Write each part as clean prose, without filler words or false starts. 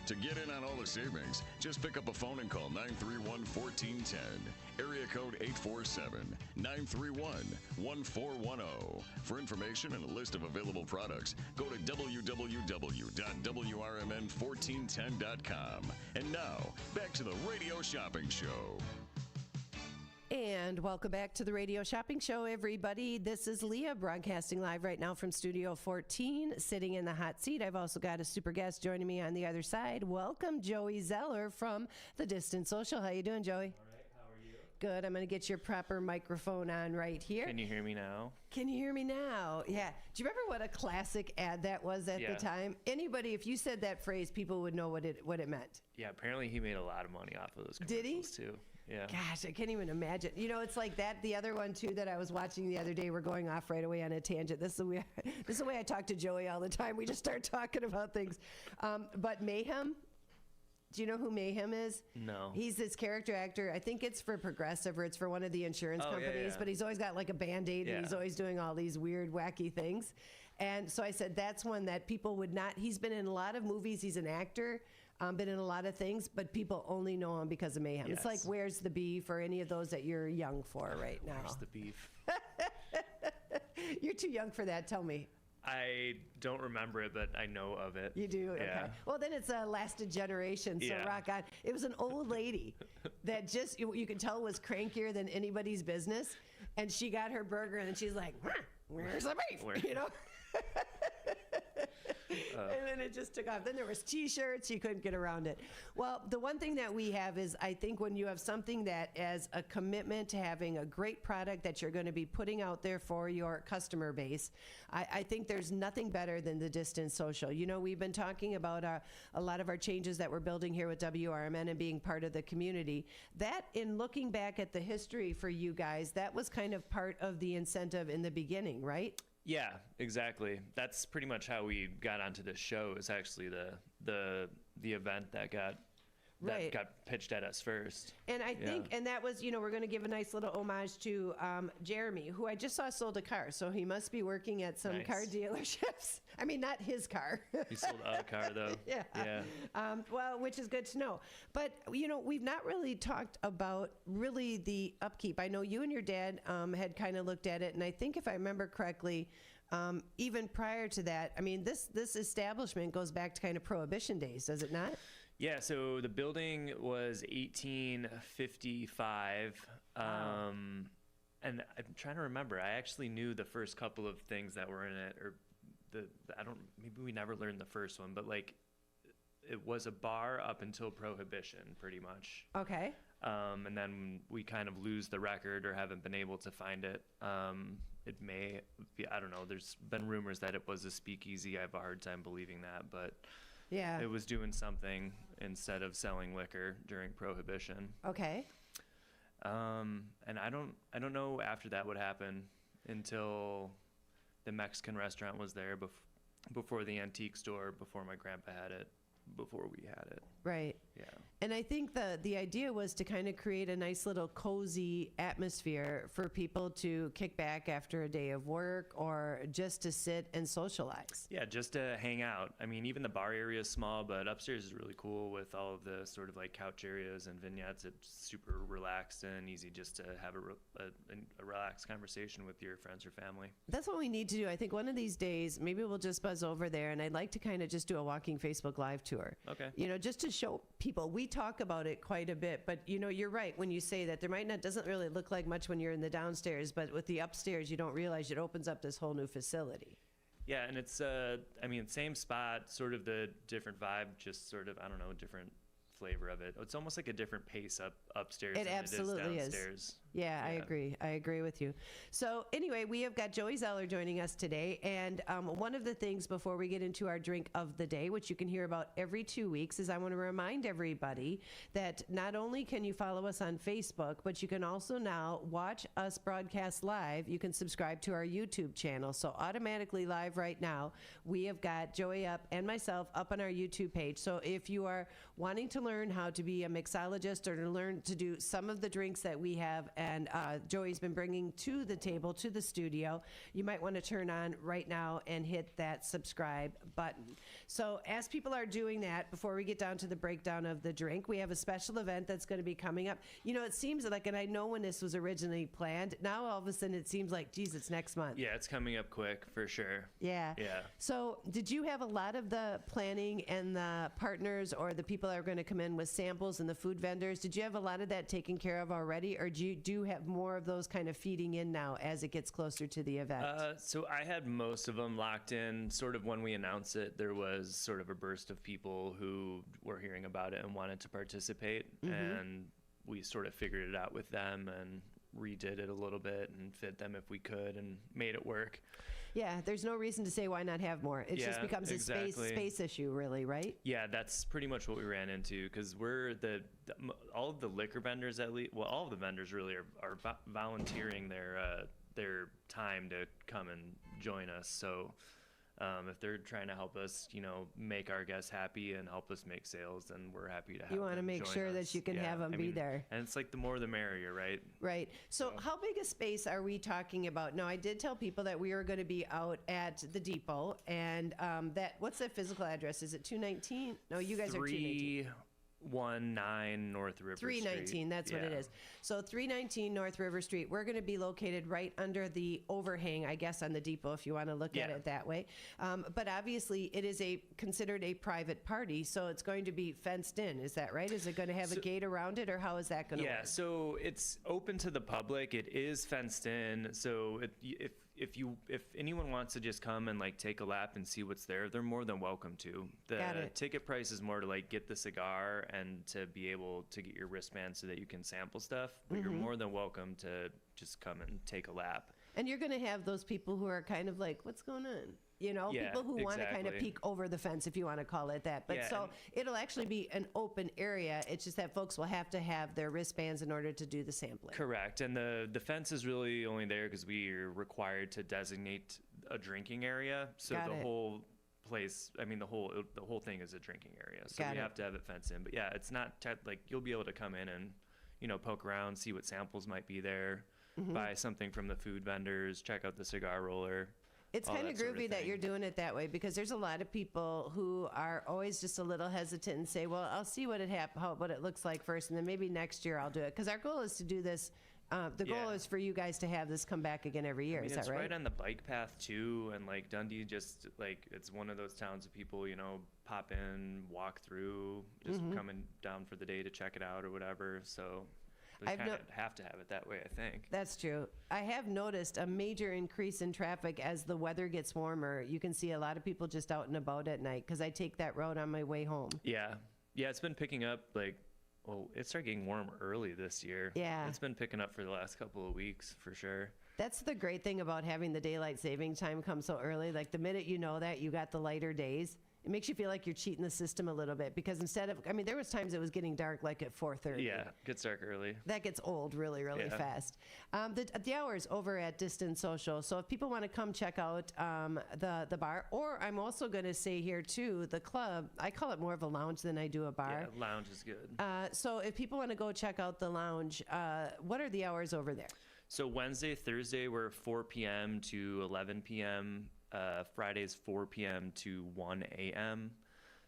To get in on all the savings, just pick up a phone and call 931-1410. Area code 847-931-1410. For information and a list of available products, go to www.wrmn1410.com. And now, back to the Radio Shopping Show. And welcome back to the Radio Shopping Show, everybody. This is Leah broadcasting live right now from Studio 14, sitting in the hot seat. I've also got a super guest joining me on the other side. Welcome, Joey Zeller from The Distant Social. How you doing, Joey? All right. How are you? Good. I'm going to get your proper microphone on right here. Can you hear me now? Can you hear me now? Yeah. Do you remember what a classic ad that was at the time? Anybody, if you said that phrase, people would know what it meant. Yeah, apparently he made a lot of money off of those commercials, too. Yeah. Gosh, I can't even imagine. You know, it's like that. The other one, too, that I was watching the other day, we're going off right away on a tangent. This is the way I talk to Joey all the time. We just start talking about things. But Mayhem, do you know who Mayhem is? No. He's this character actor. I think it's for Progressive or it's for one of the insurance companies. Yeah. But he's always got like a Band-Aid and he's always doing all these weird, wacky things. And so I said that's one that people would not. He's been in a lot of movies. He's an actor. Been in a lot of things, but people only know him because of Mayhem. Yes. It's like Where's the Beef or any of those that you're young for right now. Where's the beef? You're too young for that. Tell me. I don't remember it, but I know of it. You do? Yeah. Okay. Well, then it's lasted generations, so rock on. It was an old lady that just, you could tell was crankier than anybody's business, and she got her burger, and she's like, where's the beef? You know? And then it just took off. Then there was T-shirts. You couldn't get around it. Well, the one thing that we have is I think when you have something that as a commitment to having a great product that you're going to be putting out there for your customer base, I think there's nothing better than the Distant Social. You know, we've been talking about a lot of our changes that we're building here with WRMN and being part of the community. That, in looking back at the history for you guys, that was kind of part of the incentive in the beginning, right? Yeah, exactly. That's pretty much how we got onto this show. Is actually the event that got pitched at us first. And I think, and that was, we're going to give a nice little homage to Jeremy, who I just saw sold a car. So he must be working at some car dealerships. I mean, not his car. He sold a car, though. Yeah. Well, which is good to know. But, we've not really talked about really the upkeep. I know you and your dad had kind of looked at it. And I think if I remember correctly, even prior to that, I mean, this establishment goes back to kind of Prohibition days, does it not? Yeah, so the building was 1855, and I'm trying to remember. I actually knew the first couple of things that were in it, or maybe we never learned the first one, but like it was a bar up until Prohibition, pretty much. Okay. And then we kind of lose the record or haven't been able to find it. It may be, I don't know. There's been rumors that it was a speakeasy. I have a hard time believing that, but yeah, it was doing something instead of selling liquor during Prohibition. Okay. And I don't know after that what happened until the Mexican restaurant was there before the antique store, before my grandpa had it. Before we had it. Right. Yeah. And I think the idea was to kind of create a nice little cozy atmosphere for people to kick back after a day of work or just to sit and socialize. Yeah, just to hang out. I mean, even the bar area is small, but upstairs is really cool with all of the sort of like couch areas and vignettes. It's super relaxed and easy just to have a relaxed conversation with your friends or family. That's what we need to do. I think one of these days, maybe we'll just buzz over there, and I'd like to kind of just do a walking Facebook Live tour. Okay. Just to show people. We talk about it quite a bit, but you're right when you say that doesn't really look like much when you're in the downstairs, but with the upstairs, you don't realize it opens up this whole new facility. Yeah, and it's same spot, sort of the different vibe, just sort of, I don't know, different flavor of it. It's almost like a different pace upstairs than absolutely it is downstairs. Yeah, I agree with you. So anyway, we have got Joey Zeller joining us today, and one of the things before we get into our drink of the day, which you can hear about every 2 weeks, is I want to remind everybody that not only can you follow us on Facebook, but you can also now watch us broadcast live. You can subscribe to our YouTube channel. So automatically live right now, we have got Joey up and myself up on our YouTube page. So if you are wanting to learn how to be a mixologist or to learn to do some of the drinks that we have and Joey's been bringing to the table, to the studio. You might want to turn on right now and hit that subscribe button. So as people are doing that, before we get down to the breakdown of the drink, we have a special event that's going to be coming up. You know, it seems like, and I know when this was originally planned, now all of a sudden it seems like, geez, it's next month. Yeah, it's coming up quick for sure. Yeah. Yeah. So did you have a lot of the planning and the partners or the people that are going to come in with samples and the food vendors? Did you have a lot of that taken care of already, or do you have more of those kind of feeding in now as it gets closer to the event? So I had most of them locked in. Sort of when we announced it, there was sort of a burst of people who were hearing about it and wanted to participate, and we sort of figured it out with them and redid it a little bit and fit them if we could and made it work. Yeah, there's no reason to say why not have more. It just becomes exactly. a space issue, really, right? Yeah, that's pretty much what we ran into, because we're all of the liquor vendors, at least, well, all of the vendors really are volunteering their time to come and join us. So if they're trying to help us, make our guests happy and help us make sales, then we're happy to have them. You want to make sure us. that you can have them be there. And it's like the more the merrier, right? Right. So how big a space are we talking about? Now, I did tell people that we were going to be out at the depot, and what's the physical address? Is it 219? No, you guys are 219. 319 North River 319, Street. that's what it is. So 319 North River Street. We're going to be located right under the overhang, I guess, on the depot, if you want to look at it that way. But obviously, it is considered a private party, so it's going to be fenced in. Is that right? Is it going to have a gate around it, or how is that going to work? Yeah, so it's open to the public. It is fenced in. So if anyone wants to just come and take a lap and see what's there, they're more than welcome to. The ticket price is more to get the cigar and to be able to get your wristband so that you can sample stuff. But you're more than welcome to just come and take a lap. And you're going to have those people who are kind of like, what's going on? People who want to kind of peek over the fence, if you want to call it that. But it'll actually be an open area. It's just that folks will have to have their wristbands in order to do the sampling. Correct. And the fence is really only there because we are required to designate a drinking area. So whole place, the whole thing is a drinking area. So we have to have it fenced in. But yeah, it's not you'll be able to come in and, poke around, see what samples might be there, buy something from the food vendors, check out the cigar roller. It's kind of groovy that you're doing it that way, because there's a lot of people who are always just a little hesitant and say, well, I'll see what it looks like first, and then maybe next year I'll do it. Because our goal is to do this. The goal is for you guys to have this come back again every year. Is that right? It's right on the bike path too, and Dundee just it's one of those towns of people, pop in, walk through, just coming down for the day to check it out or whatever. So we kind of have to have it that way, I think. That's true. I have noticed a major increase in traffic as the weather gets warmer. You can see a lot of people just out and about at night, because I take that road on my way home. Yeah. Yeah, it's been picking up it started getting warm early this year. Yeah. It's been picking up for the last couple of weeks for sure. That's the great thing about having the daylight saving time come so early. The minute you know that, you got the lighter days. It makes you feel like you're cheating the system a little bit, because instead of, there was times it was getting dark at 4:30. Yeah, it gets dark early. That gets old really, really fast. The hours over at Distance Social. So if people want to come check out the bar, or I'm also going to say here too, the club, I call it more of a lounge than I do a bar. Yeah, lounge is good. So if people want to go check out the lounge, what are the hours over there? So Wednesday, Thursday, we're 4 p.m. to 11 p.m. Fridays 4 p.m. to 1 a.m.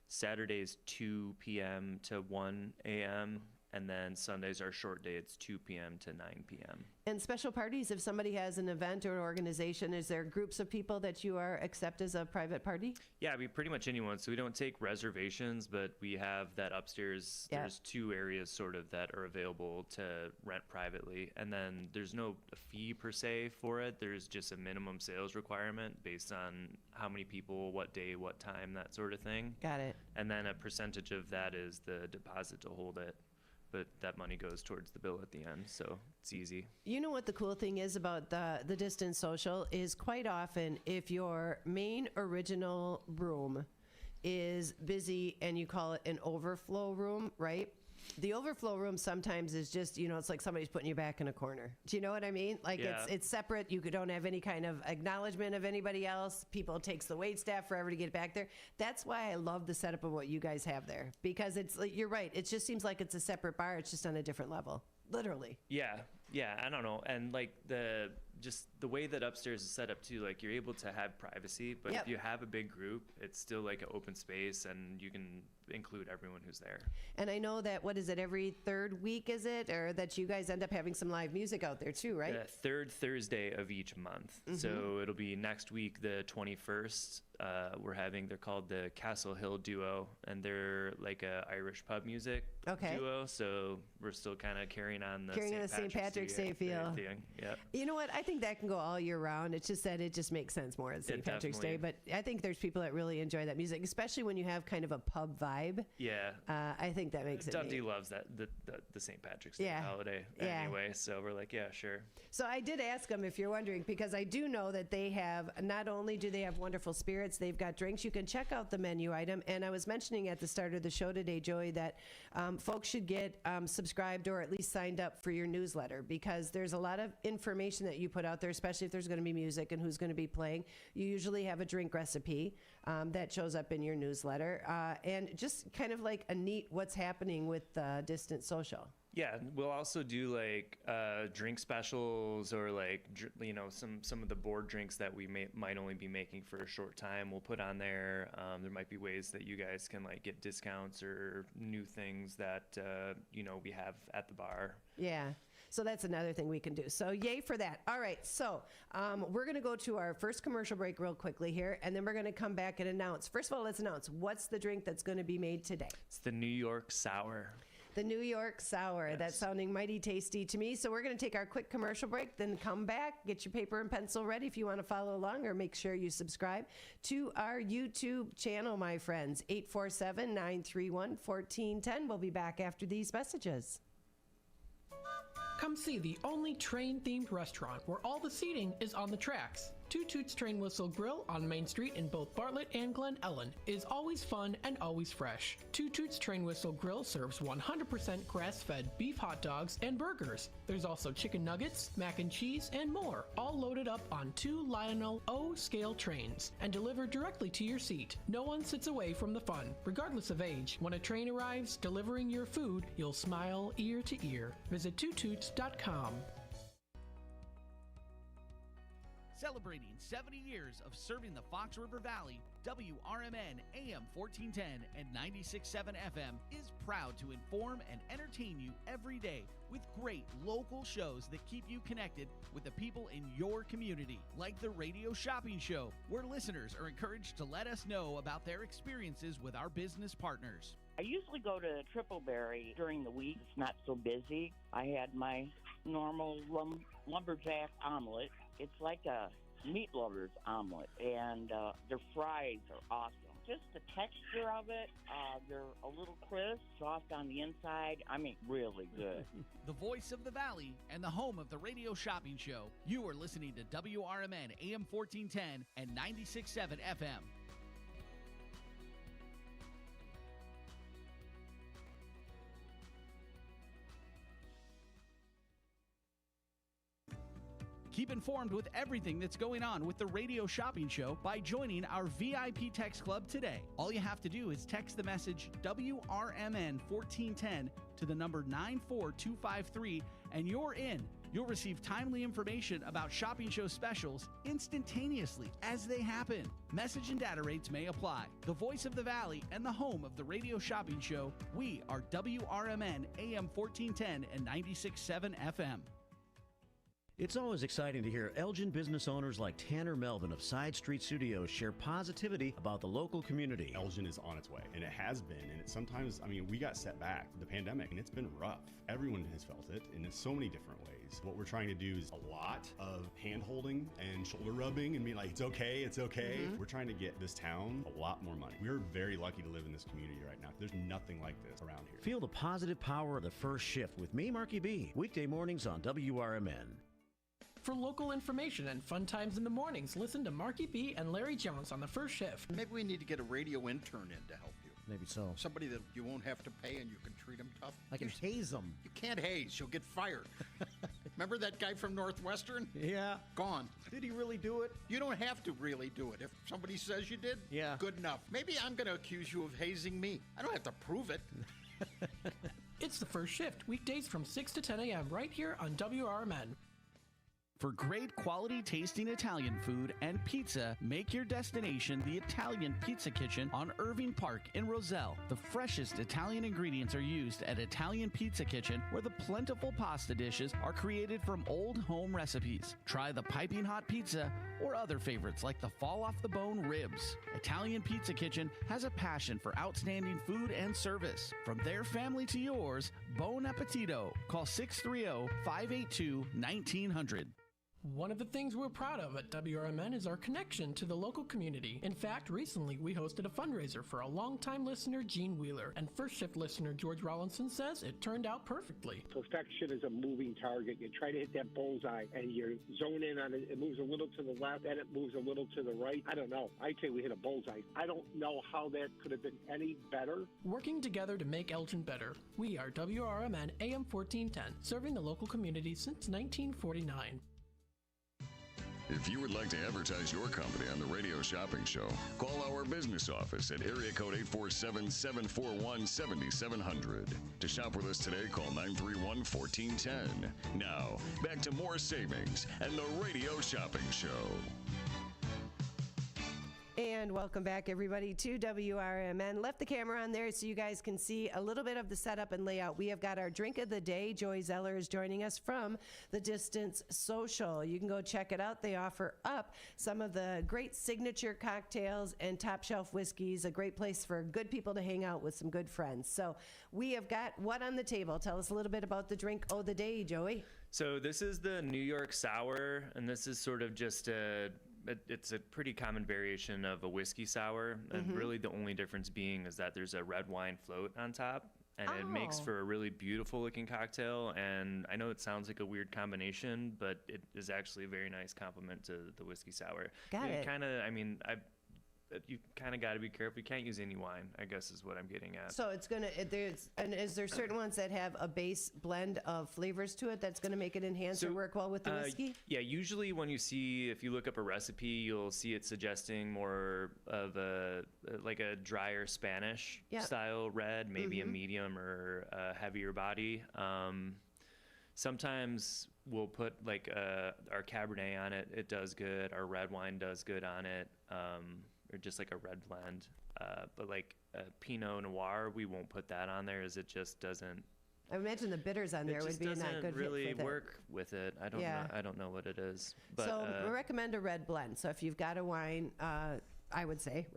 Saturdays 2 p.m. to 1 a.m. And then Sundays are short day. It's 2 p.m. to 9 p.m. And special parties, if somebody has an event or an organization, is there groups of people that you accept as a private party? Yeah, pretty much anyone. So we don't take reservations, but we have that upstairs. Yeah. There's 2 areas sort of that are available to rent privately. And then there's no fee per se for it. There's just a minimum sales requirement based on how many people, what day, what time, that sort of thing. Got it. And then a percentage of that is the deposit to hold it. But that money goes towards the bill at the end, so it's easy. You know what the cool thing is about the Distance Social is, quite often, if your main original room is busy and you call it an overflow room, right? The overflow room sometimes is just, it's like somebody's putting you back in a corner. Do you know what I mean? It's separate. You don't have any kind of acknowledgement of anybody else. People, it takes the wait staff forever to get back there. That's why I love the setup of what you guys have there, because you're right. It just seems like it's a separate bar. It's just on a different level. Literally. Yeah. Yeah, I don't know. And like just the way that upstairs is set up too, like you're able to have privacy, but Yep. if you have a big group, it's still like an open space and you can include everyone who's there. And I know that, what is it, every third week, is it? Or that you guys end up having some live music out there too, right? The third Thursday of each month. So it'll be next week, the 21st. They're called the Castle Hill Duo, and they're like a Irish pub music duo. So we're still kind of carrying on the St. Patrick's Day feel. thing. Yeah. You know what? I think that can go all year round. It's just that it just makes sense more on St. Patrick's Day. But I think there's people that really enjoy that music, especially when you have kind of a pub vibe. Yeah. I think that makes it Dundee neat. loves that the St. Patrick's Day holiday anyway. So we're like, yeah, sure. So I did ask them, if you're wondering, because I do know that they have, not only do they have wonderful spirits, they've got drinks. You can check out the menu item. And I was mentioning at the start of the show today, Joey, that folks should get subscribed or at least signed up for your newsletter, because there's a lot of information that you put out there, especially if there's going to be music and who's going to be playing. You usually have a drink recipe that shows up in your newsletter, and just kind of like a neat what's happening with Distant Social. Yeah, we'll also do like drink specials, or like some of the board drinks that we might only be making for a short time. We'll put on there. There might be ways that you guys can like get discounts or new things that we have at the bar. Yeah. So that's another thing we can do. So yay for that. All right. So we're going to go to our first commercial break real quickly here, and then we're going to come back and announce. First of all, let's announce what's the drink that's going to be made today. It's the New York Sour. The New York Sour. Yes. That's sounding mighty tasty to me. So we're going to take our quick commercial break, then come back, get your paper and pencil ready if you want to follow along, or make sure you subscribe to our YouTube channel, my friends. 847-931-1410. We'll be back after these messages. Come see the only train-themed restaurant where all the seating is on the tracks. Two Toots Train Whistle Grill on Main Street in both Bartlett and Glen Ellen is always fun and always fresh. Two Toots Train Whistle Grill serves 100% grass-fed beef hot dogs and burgers. There's also chicken nuggets, mac and cheese, and more, all loaded up on 2 Lionel O scale trains and delivered directly to your seat. No one sits away from the fun, regardless of age. When a train arrives delivering your food, you'll smile ear to ear. Visit twotoots.com. Celebrating 70 years of serving the Fox River Valley, WRMN AM 1410 and 96.7 FM is proud to inform and entertain you every day with great local shows that keep you connected with the people in your community, like the Radio Shopping Show, where listeners are encouraged to let us know about their experiences with our business partners. I usually go to Tripleberry during the week. It's not so busy. I had my normal lumberjack omelet. It's like a meat lover's omelet, and their fries are awesome. Just the texture of it, they're a little crisp, soft on the inside. I mean, really good. The voice of the Valley and the home of the Radio Shopping Show. You are listening to WRMN AM 1410 and 96.7 FM. Keep informed with everything that's going on with the Radio Shopping Show by joining our VIP Text Club today. All you have to do is text the message WRMN 1410 to the number 94253 and you're in. You'll receive timely information about Shopping Show specials instantaneously as they happen. Message and data rates may apply. The voice of the Valley and the home of the Radio Shopping Show, we are WRMN AM 1410 and 96.7 FM. It's always exciting to hear Elgin business owners like Tanner Melvin of Side Street Studios share positivity about the local community. Elgin is on its way, and it has been, and it sometimes, we got set back, the pandemic, and it's been rough. Everyone has felt it in so many different ways. What we're trying to do is a lot of hand-holding and shoulder rubbing and being like, it's okay, it's okay. Mm-hmm. We're trying to get this town a lot more money. We're very lucky to live in this community right now. There's nothing like this around here. Feel the positive power of the first shift with me, Marky B, weekday mornings on WRMN. For local information and fun times in the mornings, listen to Marky B and Larry Jones on the first shift. Maybe we need to get a radio intern in to help you. Maybe so. Somebody that you won't have to pay and you can treat them tough. I can haze them. You can't haze. You'll get fired. Remember that guy from Northwestern? Yeah. Gone. Did he really do it? You don't have to really do it. If somebody says you did, yeah, good enough. Maybe I'm going to accuse you of hazing me. I don't have to prove it. It's the First Shift, weekdays from 6 to 10 a.m. right here on WRMN. For great quality tasting Italian food and pizza, make your destination the Italian Pizza Kitchen on Irving Park in Roselle. The freshest Italian ingredients are used at Italian Pizza Kitchen, where the plentiful pasta dishes are created from old home recipes. Try the piping hot pizza or other favorites like the fall off the bone ribs. Italian Pizza Kitchen has a passion for outstanding food and service. From their family to yours, Bon Appetito. Call 630-582-1900. One of the things we're proud of at WRMN is our connection to the local community. In fact, recently we hosted a fundraiser for a longtime listener, Gene Wheeler, and First Shift listener George Rollinson says it turned out perfectly. Perfection is a moving target. You try to hit that bullseye and you zone in on it. It moves a little to the left and it moves a little to the right. I don't know. I'd say we hit a bullseye. I don't know how that could have been any better. Working together to make Elgin better. We are WRMN AM 1410, serving the local community since 1949. If you would like to advertise your company on the Radio Shopping Show, call our business office at area code 847-741-7700. To shop with us today, call 931-1410. Now, back to more savings and the Radio Shopping Show. And welcome back, everybody, to WRMN. Left the camera on there so you guys can see a little bit of the setup and layout. We have got our drink of the day. Joey Zeller is joining us from the Distance Social. You can go check it out. They offer up some of the great signature cocktails and top shelf whiskeys, a great place for good people to hang out with some good friends. So we have got what on the table? Tell us a little bit about the drink of the day, Joey. So this is the New York Sour, and this is sort of just it's a pretty common variation of a whiskey sour, and really the only difference being is that there's a red wine float on top, and it makes for a really beautiful looking cocktail. And I know it sounds like a weird combination, but it is actually a very nice complement to the whiskey sour. Got it. Kind of, I mean, you kind of got to be careful. You can't use any wine, I guess is what I'm getting at. So it's gonna is there certain ones that have a base blend of flavors to it that's gonna make it enhance or work well with the whiskey? Yeah, usually when if you look up a recipe, you'll see it suggesting more of a drier Spanish style red, maybe a medium or a heavier body. Sometimes we'll put our Cabernet on it. It does good. Our red wine does good on it. Or just like a red blend, but like a Pinot Noir, we won't put that on there, as it just doesn't. I imagine the bitters on there would be not good really fit with work with it. I don't know. I don't know what it is. But so we recommend a red blend. So if you've got a wine, I would say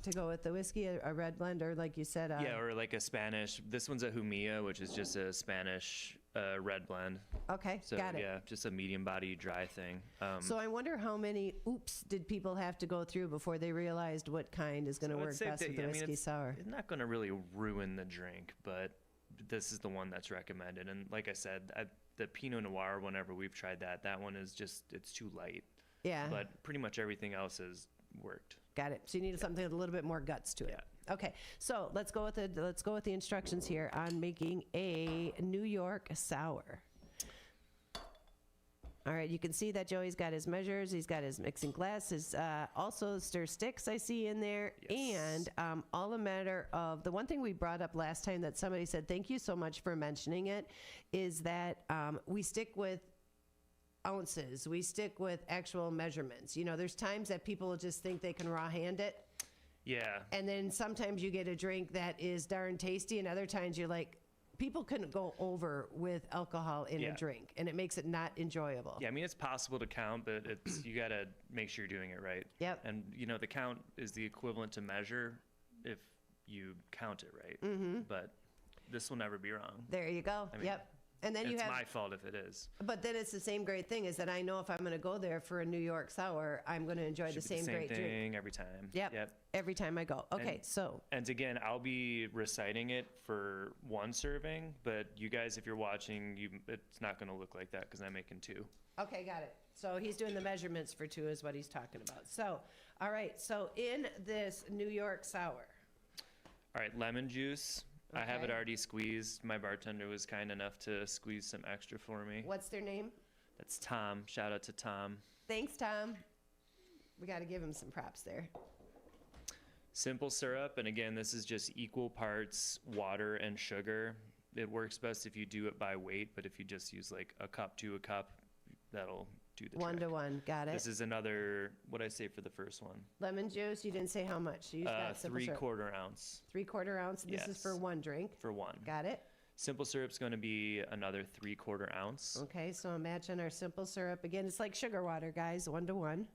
to go with the whiskey, a red blend, or like you said, or like a Spanish. This one's a Jumilla, which is just a Spanish red blend. Okay, so, got it. Yeah, just a medium body dry thing. So I wonder how many oops did people have to go through before they realized what kind is going to work best with the whiskey sour? It's not going to really ruin the drink, but this is the one that's recommended. And like I said, the Pinot Noir, whenever we've tried that one is just, it's too light. Yeah. But pretty much everything else has worked. Got it. So you need something with a little bit more guts to it. Yeah. Okay, so let's go with the instructions here on making a New York sour. All right, you can see that Joey's got his measures. He's got his mixing glass. His also stir sticks I see in there, and all a matter of the one thing we brought up last time that somebody said thank you so much for mentioning it is that we stick with ounces. We stick with actual measurements. You know, there's times that people just think they can raw hand it. Yeah. And then sometimes you get a drink that is darn tasty, and other times you're like, people couldn't go over with alcohol in a drink, and it makes it not enjoyable. Yeah, I mean, it's possible to count, but you got to make sure you're doing it right. Yep. And, the count is the equivalent to measure if you count it right. But this will never be wrong. There you go. I mean, yep. And then it's my fault if it is. But then it's the same great thing is that I know if I'm going to go there for a New York sour, I'm going to enjoy the same great thing drink every time. Yep. Every time I go. Okay, And again, I'll be reciting it for one serving, but you guys, if you're watching, it's not going to look like that because I'm making two. Okay, got it. So he's doing the measurements for two is what he's talking about. So, all right. So in this New York sour. All right, lemon juice. Okay. I have it already squeezed. My bartender was kind enough to squeeze some extra for me. What's their name? That's Tom. Shout out to Tom. Thanks, Tom. We got to give him some props there. Simple syrup, and again, this is just equal parts water and sugar. it works best if you do it by weight, but if you just use like a cup to a cup, that'll do the 1 trick. to 1. Got it. This is another, what I say for the first one? Lemon juice, you didn't say how much. You got simple syrup. 3/4 ounce. 3/4 ounce. This is Yes. for 1 drink. For 1. Got it. Simple syrup's going to be another 3/4 ounce. Okay, so imagine our simple syrup. Again, it's like sugar water, guys, 1 to 1.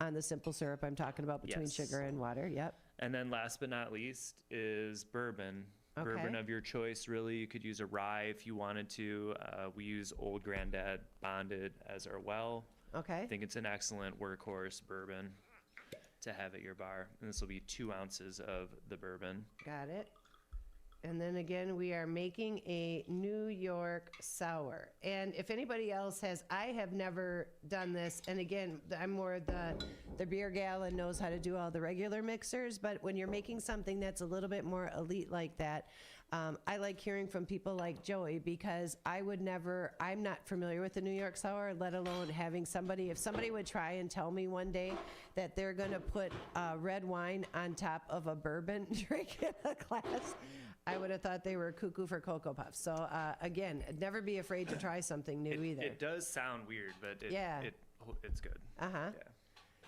On the simple syrup I'm talking about between Yes. sugar and water. Yep. And then last but not least is bourbon. Bourbon Okay. of your choice, really. You could use a rye if you wanted to. We use Old Grandad Bonded as our well. Okay. I think it's an excellent workhorse bourbon to have at your bar. And this will be 2 ounces of the bourbon. Got it. And then again, we are making a New York sour. And if anybody else has, I have never done this. And again, I'm more the beer gal and knows how to do all the regular mixers. But when you're making something that's a little bit more elite like that, I like hearing from people like Joey, because I'm not familiar with the New York sour, let alone having somebody, if somebody would try and tell me one day that they're going to put red wine on top of a bourbon drink in a glass, I would have thought they were cuckoo for Cocoa Puffs. So again, never be afraid to try something new either. It does sound weird, but Yeah. it's good. Uh-huh. Yeah.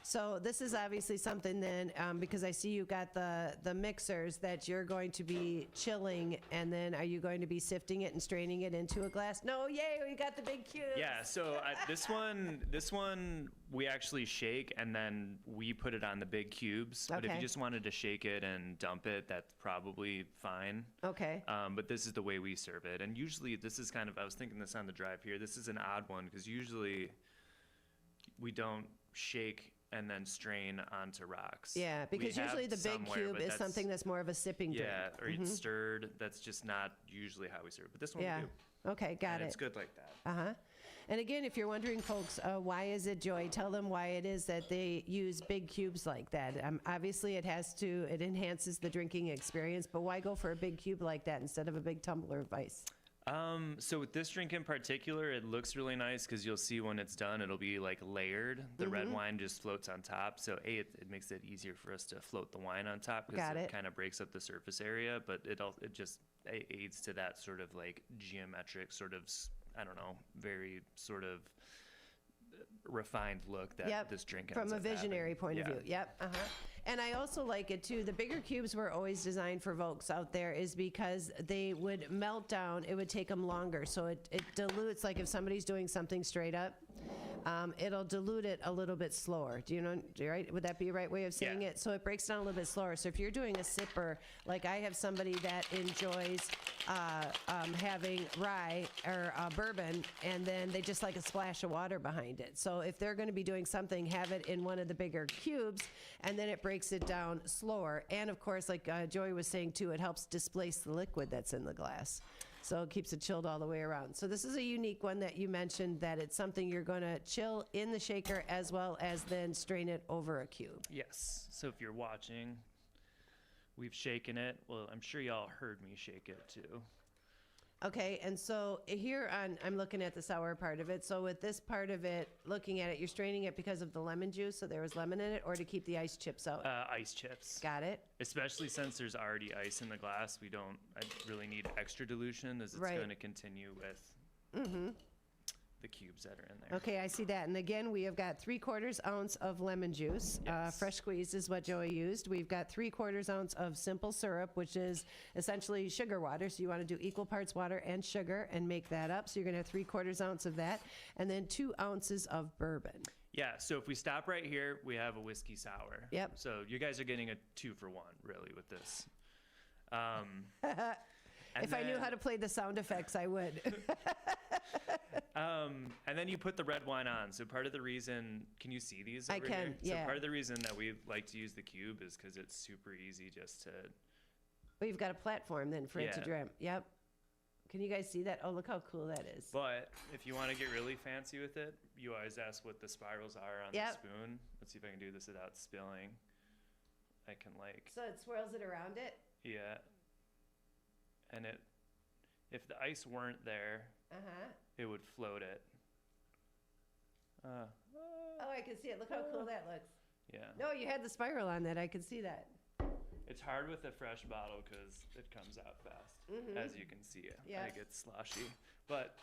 So this is obviously something then, because I see you got the mixers that you're going to be chilling, and then are you going to be sifting it and straining it into a glass? No, yay, we got the big cubes. Yeah, so this one we actually shake and then we put it on the big cubes. But if Okay. you just wanted to shake it and dump it, that's probably fine. Okay. But this is the way we serve it. And usually this is kind of, I was thinking this on the drive here, this is an odd one because usually we don't shake and then strain onto rocks. Yeah, We because have usually the big somewhere, cube but is that's- something that's more of a sipping drink. Yeah, or Mhm. it's stirred. That's just not usually how we serve it. But this one Yeah. we do. Okay, got And it. it's good like that. Uh-huh. And again, if you're wondering, folks, why is it, Joy? Tell them why it is that they use big cubes like that. Obviously, it enhances the drinking experience, but why go for a big cube like that instead of a big tumbler of ice? So with this drink in particular, it looks really nice because you'll see when it's done, it'll be like layered. The red wine just floats on top. So it makes it easier for us to float the wine on top because Got it it. kind of breaks up the surface area, but it just aids to that sort of like geometric sort of, I don't know, very sort of refined look that this drink from ends a up visionary having. point of Yeah. view. Yep. Uh-huh. And I also like it too. The bigger cubes were always designed for folks out there is because they would melt down. It would take them longer. So it dilutes, like if somebody's doing something straight up, it'll dilute it a little bit slower. Do you know, right? Would that be a right way of saying Yeah. it? So it breaks down a little bit slower. So if you're doing a sipper, like I have somebody that enjoys having rye or bourbon, and then they just like a splash of water behind it. So if they're going to be doing something, have it in one of the bigger cubes, and then it breaks it down slower. And of course, like Joey was saying too, it helps displace the liquid that's in the glass. So it keeps it chilled all the way around. So this is a unique one that you mentioned, that it's something you're going to chill in the shaker as well as then strain it over a cube. Yes. So if you're watching, we've shaken it. Well, I'm sure y'all heard me shake it too. Okay, and so here I'm looking at the sour part of it. So with this part of it, looking at it, you're straining it because of the lemon juice, so there was lemon in it, or to keep the ice chips out? Ice chips. Got it. Especially since there's already ice in the glass, I really need extra dilution as it's Right. going to continue with the cubes that are in there. Okay, I see that. And again, we have got 3/4 ounce of lemon juice. Yes. Fresh squeezed is what Joey used. We've got 3/4 ounce of simple syrup, which is essentially sugar water. So you want to do equal parts water and sugar and make that up. So you're going to have 3/4 ounce of that. And then 2 ounces of bourbon. Yeah, so if we stop right here, we have a whiskey sour. Yep. So you guys are getting a 2-for-1, really, with this. If I knew how to play the sound effects, I would. And then you put the red wine on. So part of the reason, can you see these I over can, here? yeah. So part of the reason that we like to use the cube is because it's super easy just to, We've got a platform then for it to Yeah. drip. Yep. Can you guys see that? Oh, look how cool that is. but if you want to get really fancy with it, you always ask what the spirals are on Yep. the spoon. Let's see if I can do this without spilling. I can So it swirls it around it? yeah. And if the ice weren't there, Uh-huh. it would float it. Oh, I can see it. Look how cool that looks. Yeah. No, you had the spiral on that. I could see that. It's hard with a fresh bottle because it comes out fast, as you can see. Yeah. It gets sloshy, but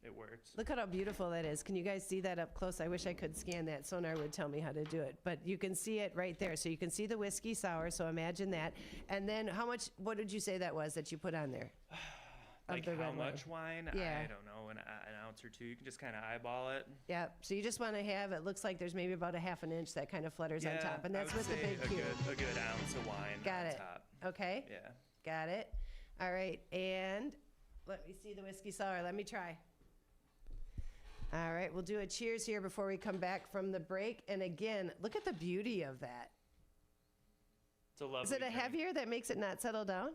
it works. Look at how beautiful that is. Can you guys see that up close? I wish I could scan that. Sonar would tell me how to do it. But you can see it right there. So you can see the whiskey sour, so imagine that. And then what did you say that was that you put on there? Like how much wine? Yeah. I don't know, an ounce or two. You can just kind of eyeball it. Yeah, so you just want to have, it looks like there's maybe about a half an inch that kind of flutters on top. And that's with the big cube. A good ounce of wine Got on it. top. Okay. Yeah. Got it. All right, and let me see the whiskey sour. Let me try. All right, we'll do a cheers here before we come back from the break. And again, look at the beauty of that. It's a lovely Is it a drink. heavier that makes it not settle down?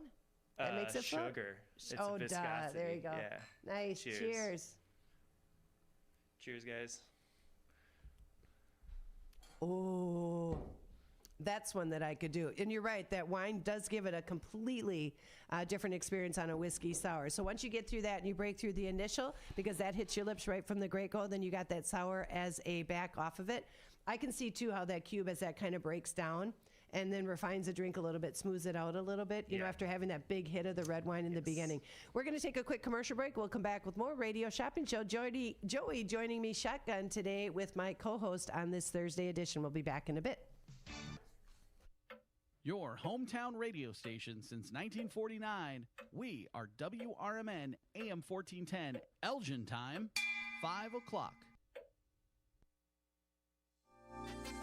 That makes it float? Sugar. It's Oh, duh. viscosity. There you go. Yeah. Nice. Cheers. Cheers. Cheers, guys. Oh, that's one that I could do. And you're right, that wine does give it a completely different experience on a whiskey sour. So once you get through that and you break through the initial, because that hits your lips right from the Graco, then you got that sour as a back off of it. I can see too how that cube, as that kind of breaks down and then refines the drink a little bit, smooths it out a little bit, you know, after having that big hit of the red wine in the beginning. We're going to take a quick commercial break. We'll come back with more Radio Shopping Show. Joey joining me shotgun today with my co-host on this Thursday edition. We'll be back in a bit. Your hometown radio station since 1949. We are WRMN AM 1410, Elgin time, 5 o'clock.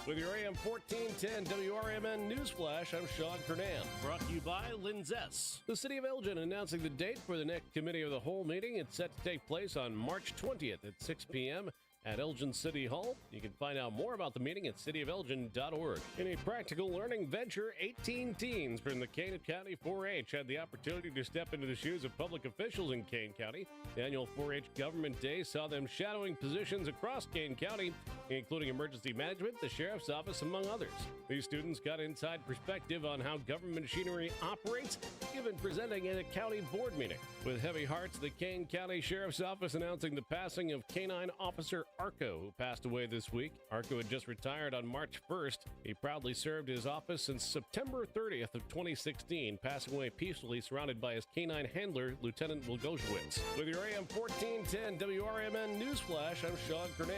With your AM 1410 WRMN Newsflash, I'm Sean Kernan. Brought to you by Linzess. The City of Elgin announcing the date for the next Committee of the Whole meeting. It's set to take place on March 20th at 6 p.m. at Elgin City Hall. You can find out more about the meeting at cityofelgin.org. In a practical learning venture, 18 teens from the Kane County 4-H had the opportunity to step into the shoes of public officials in Kane County. The annual 4-H Government Day saw them shadowing positions across Kane County, including emergency management, the sheriff's office, among others. These students got inside perspective on how government machinery operates, even presenting at a county board meeting. With heavy hearts, the Kane County Sheriff's Office announcing the passing of Canine Officer Arco, who passed away this week. Arco had just retired on March 1st. He proudly served his office since September 30th of 2016, passing away peacefully surrounded by his canine handler, Lieutenant Wilgosiewicz. With your AM 1410 WRMN Newsflash, I'm Sean Kernan.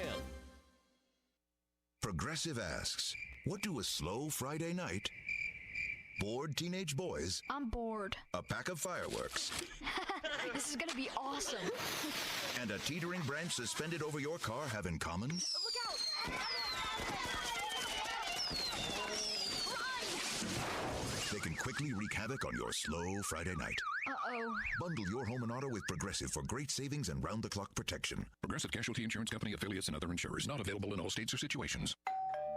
Progressive asks, what do a slow Friday night, bored teenage boys, I'm bored, a pack of fireworks, this is gonna be awesome, and a teetering branch suspended over your car have in common? Look out! They can quickly wreak havoc on your slow Friday night. Uh-oh. Bundle your home and auto with Progressive for great savings and round-the-clock protection. Progressive Casualty Insurance Company, affiliates, and other insurers. Not available in all states or situations.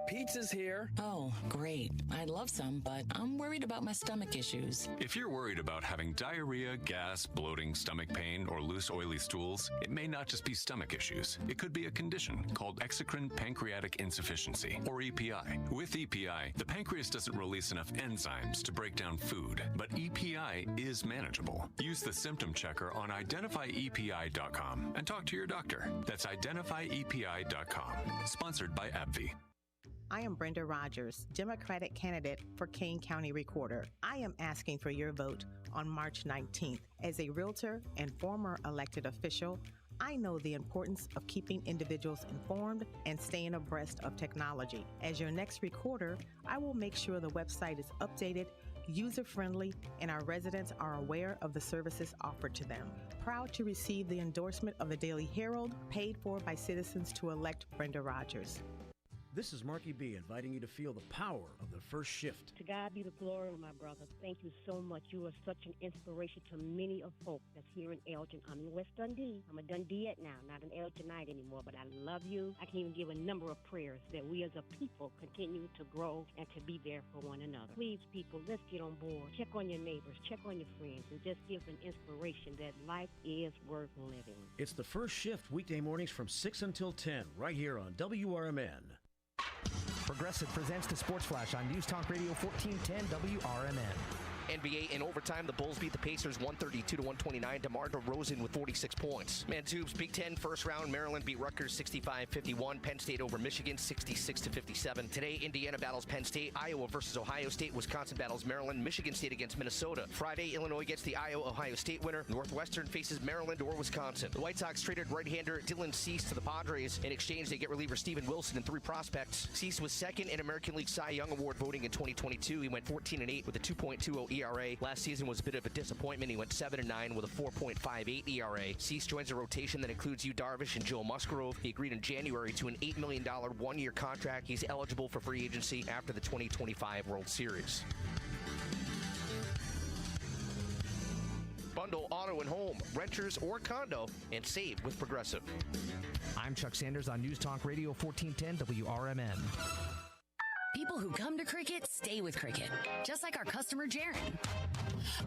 Pizza's here. Oh, great. I'd love some, but I'm worried about my stomach issues. If you're worried about having diarrhea, gas, bloating, stomach pain, or loose, oily stools, it may not just be stomach issues. It could be a condition called exocrine pancreatic insufficiency, or EPI. With EPI, the pancreas doesn't release enough enzymes to break down food, but EPI is manageable. Use the symptom checker on identifyepi.com and talk to your doctor. That's identifyepi.com. Sponsored by AbbVie. I am Brenda Rogers, Democratic candidate for Kane County Recorder. I am asking for your vote on March 19th. As a realtor and former elected official, I know the importance of keeping individuals informed and staying abreast of technology. As your next recorder, I will make sure the website is updated, user-friendly, and our residents are aware of the services offered to them. Proud to receive the endorsement of the Daily Herald, paid for by citizens to elect Brenda Rogers. This is Marky B inviting you to feel the power of the first shift. To God be the glory, my brother. Thank you so much. You are such an inspiration to many of folk that's here in Elgin. I'm in West Dundee. I'm a Dundeeite now, not an Elginite anymore, but I love you. I can even give a number of prayers that we as a people continue to grow and to be there for one another. Please, people, let's get on board. Check on your neighbors, check on your friends, and just give an inspiration that life is worth living. It's the first shift weekday mornings from 6 until 10, right here on WRMN. Progressive presents the Sports Flash on News Talk Radio 1410 WRMN. NBA in overtime, the Bulls beat the Pacers 132-129. DeMar DeRozan with 46 points. Tubes Big Ten first round, Maryland beat Rutgers 65-51. Penn State over Michigan 66-57. Today, Indiana battles Penn State. Iowa versus Ohio State. Wisconsin battles Maryland. Michigan State against Minnesota. Friday, Illinois gets the Iowa-Ohio State winner. Northwestern faces Maryland or Wisconsin. The White Sox traded right-hander Dylan Cease to the Padres. In exchange, they get reliever Steven Wilson and 3 prospects. Cease was second in American League Cy Young Award voting in 2022. He went 14-8 with a 2.20 ERA. Last season was a bit of a disappointment. He went 7-9 with a 4.58 ERA. Cease joins a rotation that includes Yu Darvish and Joe Musgrove. He agreed in January to an $8 million one-year contract. He's eligible for free agency after the 2025 World Series. Bundle auto and home, renters or condo, and save with Progressive. I'm Chuck Sanders on News Talk Radio 1410 WRMN. People who come to Cricket stay with Cricket, just like our customer Jaron.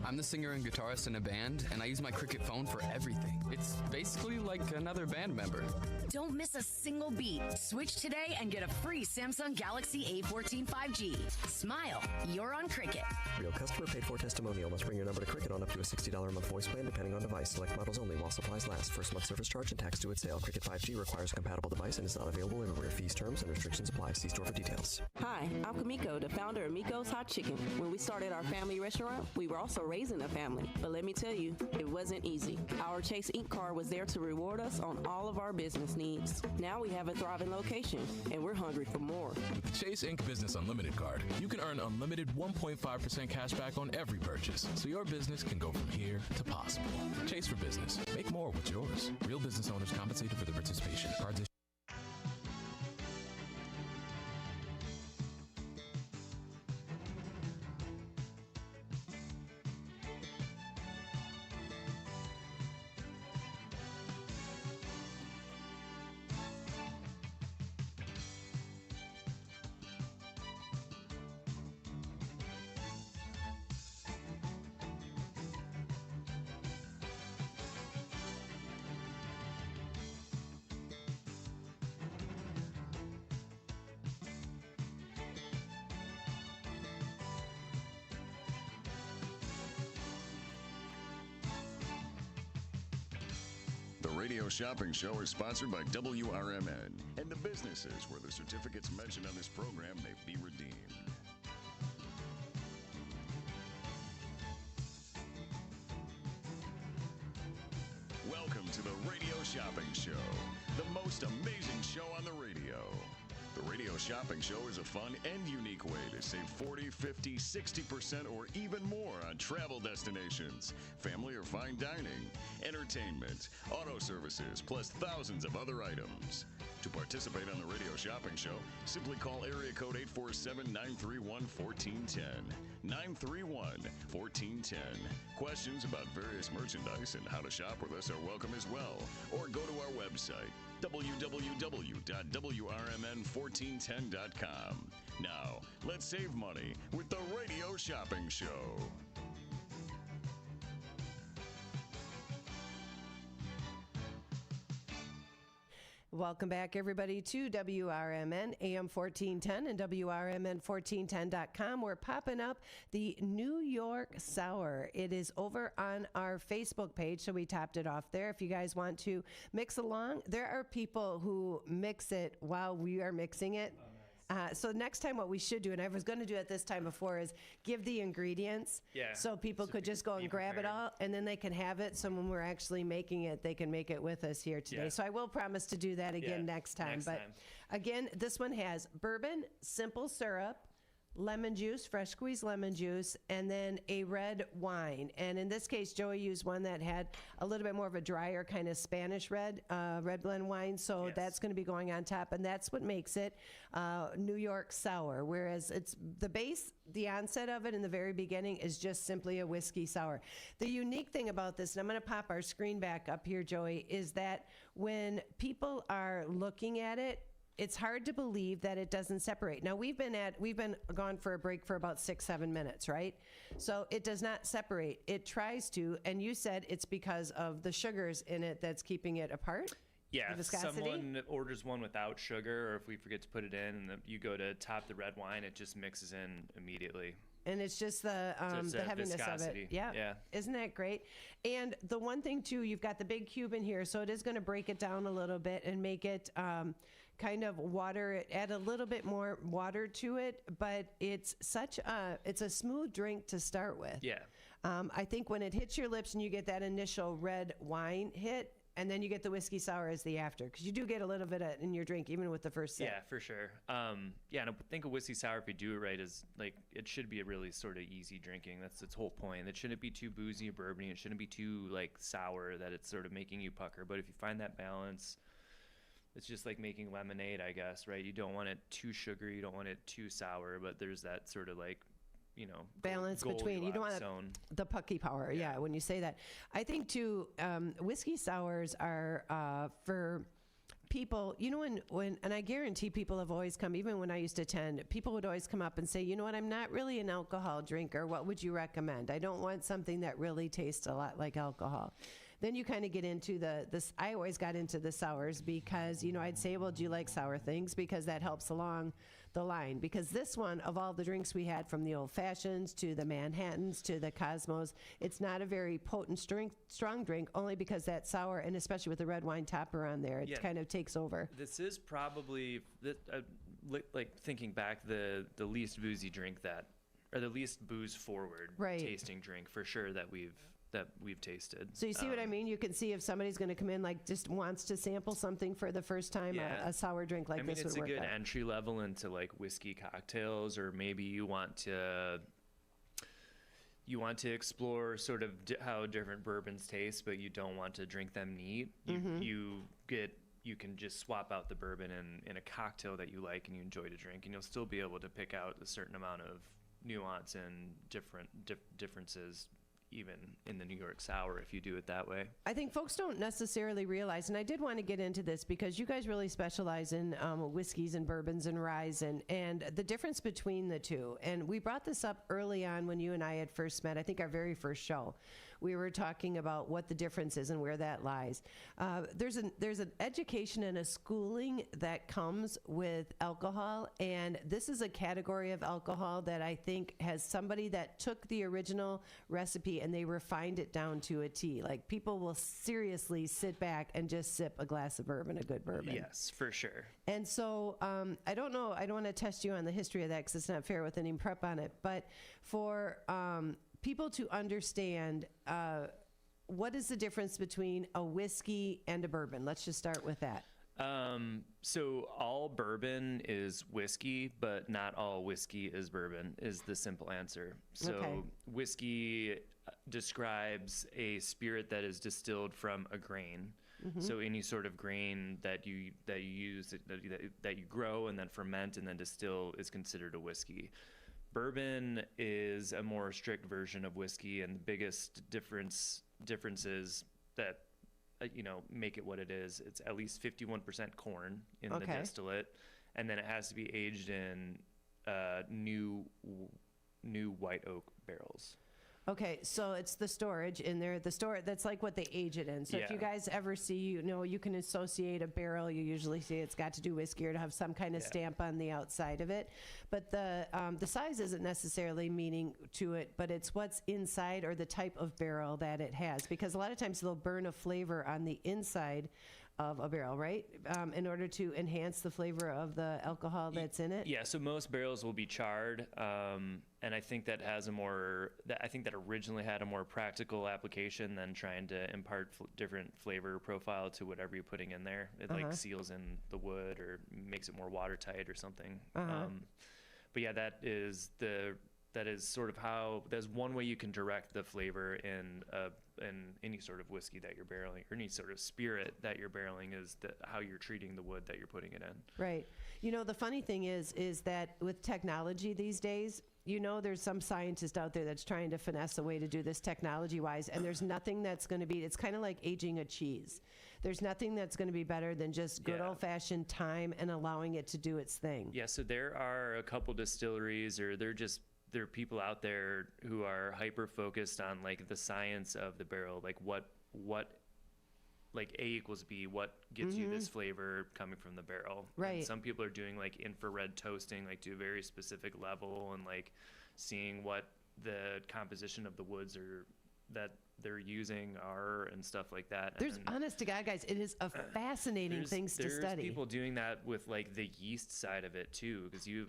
I'm the singer and guitarist in a band, and I use my Cricket phone for everything. It's basically like another band member. Don't miss a single beat. Switch today and get a free Samsung Galaxy A14 5G. Smile, you're on Cricket. Real customer paid for testimonial. Must bring your number to Cricket on up to a $60 a month voice plan depending on device. Select models only while supplies last. First month service charge and tax due at sale. Cricket 5G requires a compatible device and is not available everywhere. Fees, terms, and restrictions apply. See store for details. Hi, I'm Kamiko, the founder of Miko's Hot Chicken. When we started our family restaurant, we were also raising a family. But let me tell you, it wasn't easy. Our Chase Inc. card was there to reward us on all of our business needs. Now we have a thriving location, and we're hungry for more. With the Chase Inc. Business Unlimited card, you can earn unlimited 1.5% cash back on every purchase, so your business can go from here to possible. Chase for Business. Make more with yours. Real business owners compensated for the participation. Cards issued. The Radio Shopping Show is sponsored by WRMN and the businesses where the certificates mentioned on this program may be redeemed. Welcome to the Radio Shopping Show, the most amazing show on the radio. The Radio Shopping Show is a fun and unique way to save 40, 50, 60% or even more on travel destinations, family or fine dining, entertainment, auto services, plus thousands of other items. To participate on the Radio Shopping Show, simply call area code 847-931-1410. 931-1410. Questions about various merchandise and how to shop with us are welcome as well. Or go to our website, www.wrmn1410.com. Now, let's save money with the Radio Shopping Show. Welcome back, everybody, to WRMN AM 1410 and WRMN1410.com. We're popping up the New York Sour. It is over on our Facebook page, so we topped it off there. If you guys want to mix along, there are people who mix it while we are mixing it. So next time what we should do, and I was going to do it this time before, is give the ingredients so people could just go and grab it all, and then they can have it. So when we're actually making it, they can make it with us here today. Yeah. So I will promise to do that again next time. Again, this one has bourbon, simple syrup, lemon juice, fresh squeezed lemon juice, and then a red wine. And in this case, Joey used one that had a little bit more of a drier kind of Spanish red blend wine. So that's going to be going on top, and that's what makes it New York Sour. Whereas it's the base, the onset of it in the very beginning is just simply a whiskey sour. The unique thing about this, and I'm going to pop our screen back up here, Joey, is that when people are looking at it, it's hard to believe that it doesn't separate. Now we've been gone for a break for about 6-7 minutes, right? So it does not separate. It tries to, and you said it's because of the sugars in it that's keeping it apart? Yeah, The if viscosity? someone orders one without sugar, or if we forget to put it in, and you go to top the red wine, it just mixes in immediately. and it's just the heaviness viscosity. of it. Yeah. Isn't that great? And the one thing too, you've got the big cube in here, so it is going to break it down a little bit and make it kind of add a little bit more water to it. But it's it's a smooth drink to start with. Yeah. I think when it hits your lips and you get that initial red wine hit, and then you get the whiskey sour as the after, because you do get a little bit in your drink, even with the first sip. Yeah, for sure. And I think a whiskey sour, if you do it right, is like, it should be a really sort of easy drinking. That's its whole point. It shouldn't be too boozy or bourbony. It shouldn't be too like sour that it's sort of making you pucker. But if you find that balance, it's just like making lemonade, I guess, right? You don't want it too sugary, you don't want it too sour, but there's that sort of like, balance between, you don't want the pucky power. Yeah. When you say that, I think too, whiskey sours are for people, and I guarantee people have always come, even when I used to attend, people would always come up and say, you know what, I'm not really an alcohol drinker. What would you recommend? I don't want something that really tastes a lot like alcohol. Then you kind of get into I always got into the sours because, I'd say, well, do you like sour things? Because that helps along the line. Because this one, of all the drinks we had, from the Old Fashions to the Manhattans to the Cosmos, it's not a very potent, strong drink, only because that sour, and especially with the red wine topper on there, it kind of takes over. This is probably, like thinking back, the least boozy drink or the least booze forward tasting drink for sure that we've tasted. So you see what I mean? You can see if somebody's going to come in, like, just wants to sample something for the first time, a sour drink like this would work. It's a good entry level into like whiskey cocktails, or maybe you want to explore sort of how different bourbons taste, but you don't want to drink them neat. You can just swap out the bourbon in a cocktail that you like and you enjoy to drink, and you'll still be able to pick out a certain amount of nuance and differences even in the New York Sour if you do it that way. I think folks don't necessarily realize, and I did want to get into this because you guys really specialize in whiskeys and bourbons and ryes and the difference between the two. And we brought this up early on when you and I had first met, I think our very first show. We were talking about what the difference is and where that lies. There's an education and a schooling that comes with alcohol, and this is a category of alcohol that I think has somebody that took the original recipe and they refined it down to a T. Like, people will seriously sit back and just sip a glass of bourbon, a good bourbon. Yes, for sure. And so I don't know, I don't want to test you on the history of that because it's not fair with any prep on it, but for people to understand what is the difference between a whiskey and a bourbon. Let's just start with that. So all bourbon is whiskey, but not all whiskey is bourbon, is the simple answer. So whiskey describes a spirit that is distilled from a grain. So any sort of grain that you use, that you grow and then ferment and then distill, is considered a whiskey. Bourbon is a more strict version of whiskey, and the biggest differences that make it what it is. It's at least 51% corn in the distillate, and then it has to be aged in new white oak barrels. Okay, so it's the storage in there. That's like what they age it in. So if you guys ever see, you can associate a barrel. You usually see it's got to do whiskey or to have some kind of stamp on the outside of it. But the size isn't necessarily meaning to it, but it's what's inside or the type of barrel that it has. Because a lot of times they'll burn a flavor on the inside of a barrel, right? In order to enhance the flavor of the alcohol that's in it? Yeah, so most barrels will be charred, and I think that originally had a more practical application than trying to impart different flavor profile to whatever you're putting in there. It like seals in the wood or makes it more watertight or something. But yeah, that is sort of how, that's one way you can direct the flavor in any sort of whiskey that you're barreling, or any sort of spirit that you're barreling, is how you're treating the wood that you're putting it in. Right. The funny thing is that with technology these days, there's some scientist out there that's trying to finesse a way to do this technology-wise, and there's nothing that's going to be, it's kind of like aging a cheese. There's nothing that's going to be better than just good old-fashioned time and allowing it to do its thing. Yeah, so there are a couple distilleries, or there are people out there who are hyper-focused on, like, the science of the barrel, like what like A equals B, what gets you this flavor coming from the barrel. Right. And some people are doing like infrared toasting, like to a very specific level, and like seeing what the composition of the woods that they're using are and stuff like that. There's, honest to God, guys, it is a fascinating things to study. There's people doing that with like the yeast side of it too, because you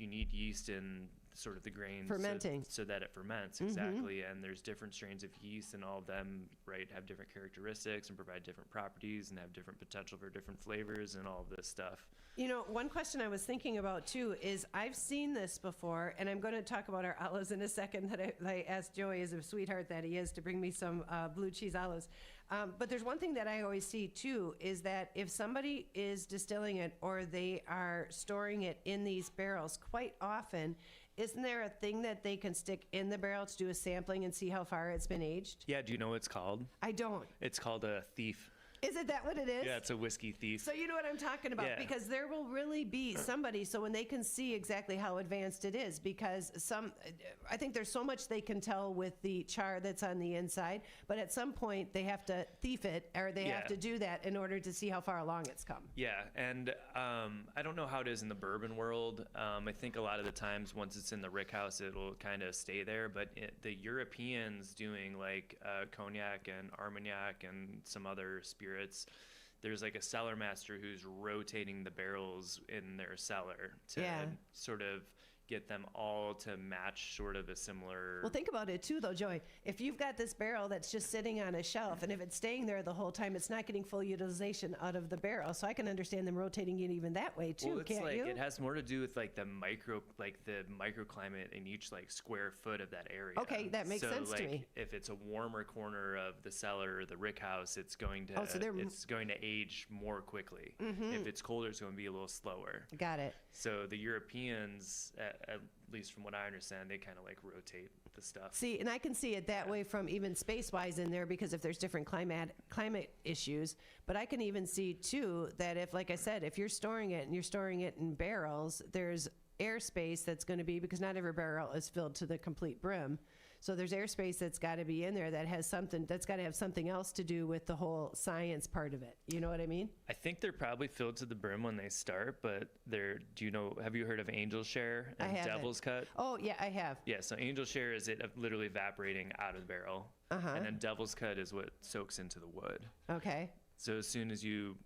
need yeast in sort of the grains fermenting so that it ferments exactly. And there's different strains of yeast, and all of them have different characteristics and provide different properties and have different potential for different flavors and all of this stuff. You know, one question I was thinking about too is I've seen this before, and I'm going to talk about our olives in a second, that I asked Joey, as a sweetheart that he is, to bring me some blue cheese olives. But there's one thing that I always see too, is that if somebody is distilling it or they are storing it in these barrels, quite often, isn't there a thing that they can stick in the barrel to do a sampling and see how far it's been aged? Yeah, do you know what it's called? I don't. It's called a thief. Is it that what it is? Yeah, it's a whiskey thief. So you know what I'm talking about, because there will really be somebody, so when they can see exactly how advanced it is, because I think there's so much they can tell with the char that's on the inside, but at some point they have to thief it, or they have to do that in order to see how far along it's come. Yeah, and I don't know how it is in the bourbon world. I think a lot of the times once it's in the rick house, it'll kind of stay there, but the Europeans doing like cognac and Armagnac and some other spirits, there's like a cellar master who's rotating the barrels in their cellar to sort of get them all to match sort of a similar... Well, think about it too, though, Joey. If you've got this barrel that's just sitting on a shelf, and if it's staying there the whole time, it's not getting full utilization out of the barrel. So I can understand them rotating it even that way too, can't you? It has more to do with like the microclimate in each like square foot of that area. Okay, that makes sense to me. If it's a warmer corner of the cellar or the rick house, it's going to age more quickly. If it's colder, it's going to be a little slower. Got it. So the Europeans, at least from what I understand, they kind of like rotate the stuff. See, and I can see it that way from even space-wise in there, because if there's different climate issues, but I can even see too that if, like I said, if you're storing it and you're storing it in barrels, there's airspace that's going to be, because not every barrel is filled to the complete brim. So there's airspace that's got to be in there that has that's got to have something else to do with the whole science part of it. You know what I mean? I think they're probably filled to the brim when they start, but have you heard of Angel Share and Devil's Cut? Oh, yeah, I have. Yeah, so Angel Share is it literally evaporating out of the barrel. And then Devil's Cut is what soaks into the wood. Okay. So as soon as you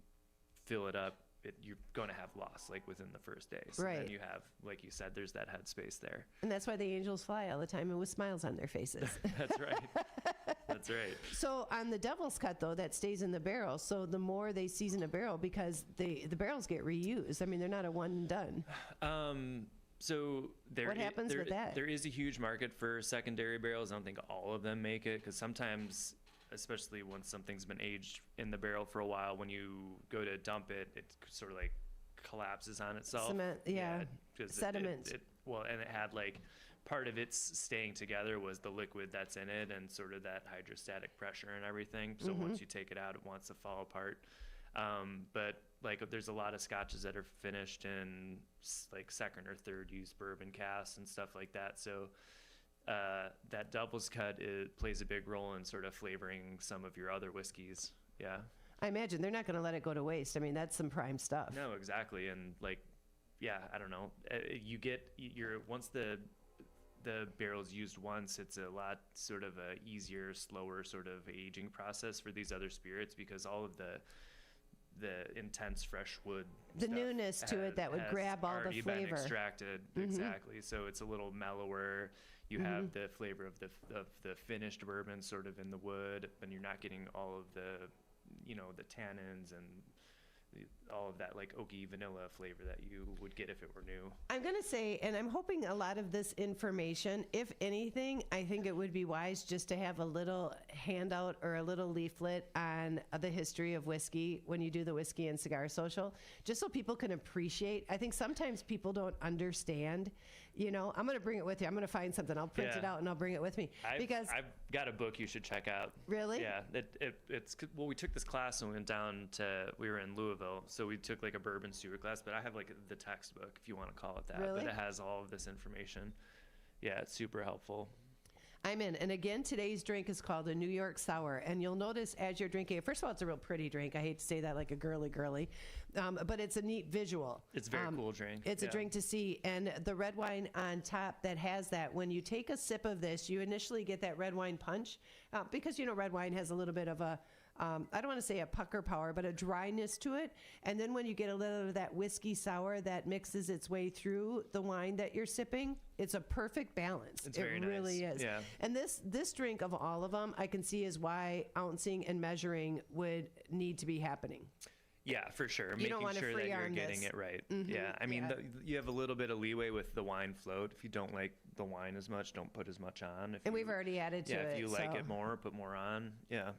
fill it up, you're going to have loss like within the first day. So right. Then you have, like you said, there's that headspace there. And that's why the angels fly all the time and with smiles on their faces. That's right. That's right. So on the Devil's Cut, though, that stays in the barrel. So the more they season a barrel, because the barrels get reused. I mean, they're not a one and done. So what happens with that? There is a huge market for secondary barrels. I don't think all of them make it, because sometimes, especially once something's been aged in the barrel for a while, when you go to dump it, it sort of like collapses on itself. Cement, sediment. And it had like part of its staying together was the liquid that's in it and sort of that hydrostatic pressure and everything. So once you take it out, it wants to fall apart. But like there's a lot of scotches that are finished in like second or third use bourbon casks and stuff like that. So that Devil's Cut plays a big role in sort of flavoring some of your other whiskeys. Yeah. I imagine they're not going to let it go to waste. I mean, that's some prime stuff. No, exactly. And like, yeah, I don't know. Once the barrel's used once, it's a lot sort of a easier, slower sort of aging process for these other spirits, because all of the intense fresh wood, the newness to it that would grab all the flavor, been extracted. Exactly. So it's a little mellower. You have the flavor of the finished bourbon sort of in the wood, and you're not getting all of the tannins and all of that like oaky vanilla flavor that you would get if it were new. I'm going to say, and I'm hoping a lot of this information, if anything, I think it would be wise just to have a little handout or a little leaflet on the history of whiskey when you do the Whiskey and Cigar Social, just so people can appreciate. I think sometimes people don't understand. I'm going to bring it with you. I'm going to find something. I'll print it out and I'll bring it with me. I've got a book you should check out. Really? Yeah. We took this class and we were in Louisville, so we took like a bourbon steward class, but I have like the textbook, if you want to call it that. Really? But it has all of this information. Yeah, it's super helpful. I'm in. And again, today's drink is called a New York Sour. And you'll notice as you're drinking it, first of all, it's a real pretty drink. I hate to say that like a girly, but it's a neat visual. It's a very cool drink. It's a drink to see. And the red wine on top that has that, when you take a sip of this, you initially get that red wine punch because, red wine has a little bit of a, I don't want to say a pucker power, but a dryness to it. And then when you get a little of that whiskey sour that mixes its way through the wine that you're sipping, it's a perfect balance. It's very nice. It really is. Yeah. And this drink of all of them, I can see is why ouncing and measuring would need to be happening. Yeah, for sure. You don't Making want to sure that free you're arm getting this. it right. Mhm. Yeah, I mean, Yeah. you have a little bit of leeway with the wine float. If you don't like the wine as much, don't put as much on. And we've already added to it. Yeah, if you like so. it more, put more on. Yeah.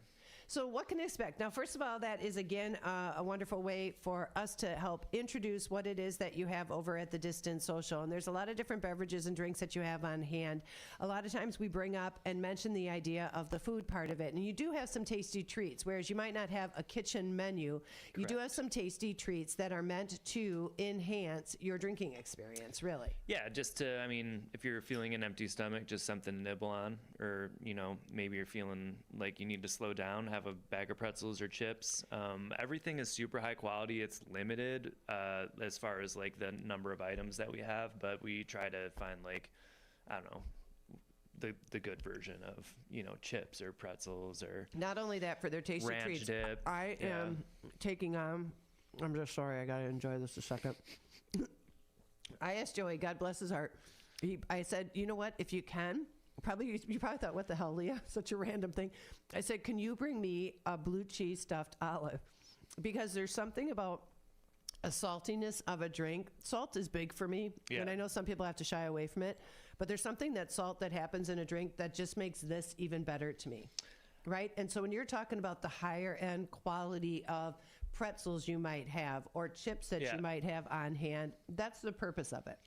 So what can you expect? Now, first of all, that is, again, a wonderful way for us to help introduce what it is that you have over at the Distance Social. And there's a lot of different beverages and drinks that you have on hand. A lot of times we bring up and mention the idea of the food part of it. And you do have some tasty treats, whereas you might not have a kitchen menu. Correct. You do have some tasty treats that are meant to enhance your drinking experience, really. Yeah, just to, I mean, if you're feeling an empty stomach, just something to nibble on. Or, maybe you're feeling like you need to slow down, have a bag of pretzels or chips. Everything is super high quality. It's limited as far as like the number of items that we have, but we try to find the good version of chips or pretzels or not only that, for their tasty ranch treats. dip. I am taking on. I'm just sorry. I gotta enjoy this a second. I asked Joey, God bless his heart. I said, you know what? If you can. You probably thought, what the hell, Leah? Such a random thing. I said, can you bring me a blue cheese stuffed olive? Because there's something about a saltiness of a drink. Salt is big for me, and I know some people have to shy away from it, but there's something that happens in a drink that just makes this even better to me, right? And so when you're talking about the higher end quality of pretzels you might have or chips that you might have on hand, that's the purpose of it.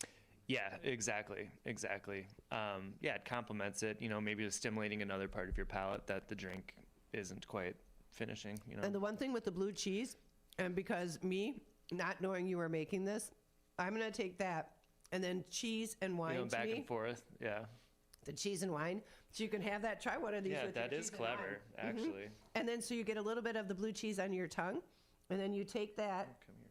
Yeah, exactly. It complements it, maybe it's stimulating another part of your palate that the drink isn't quite finishing, And the one thing with the blue cheese, and because me, not knowing you were making this, I'm going to take that and then cheese and wine back and forth, yeah. The cheese and wine. So you can have that, try one of these. Yeah, with that your is cheese and wine. clever, actually. Mm-hmm. And then so you get a little bit of the blue cheese on your tongue, and then you take that. Come here.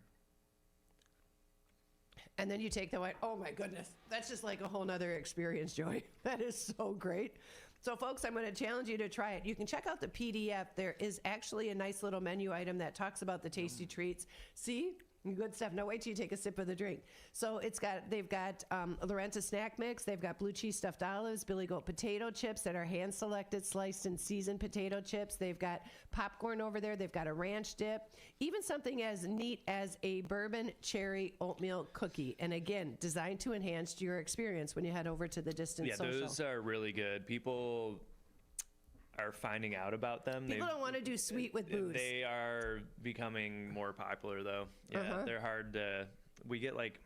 And then you take the wine. Oh my goodness. That's just like a whole nother experience, Joey. That is so great. So folks, I'm going to challenge you to try it. You can check out the PDF. There is actually a nice little menu item that talks about the tasty treats. See? Good stuff. Now wait till you take a sip of the drink. So they've got Lorenta snack mix. They've got blue cheese stuffed olives, Billy Goat potato chips that are hand selected, sliced and seasoned potato chips. They've got popcorn over there. They've got a ranch dip, even something as neat as a bourbon cherry oatmeal cookie. And again, designed to enhance your experience when you head over to the Distance Social. Yeah, those are really good. People are finding out about them. People don't want to do sweet with booze. They are becoming more popular, though. Yeah, they're hard to. We get like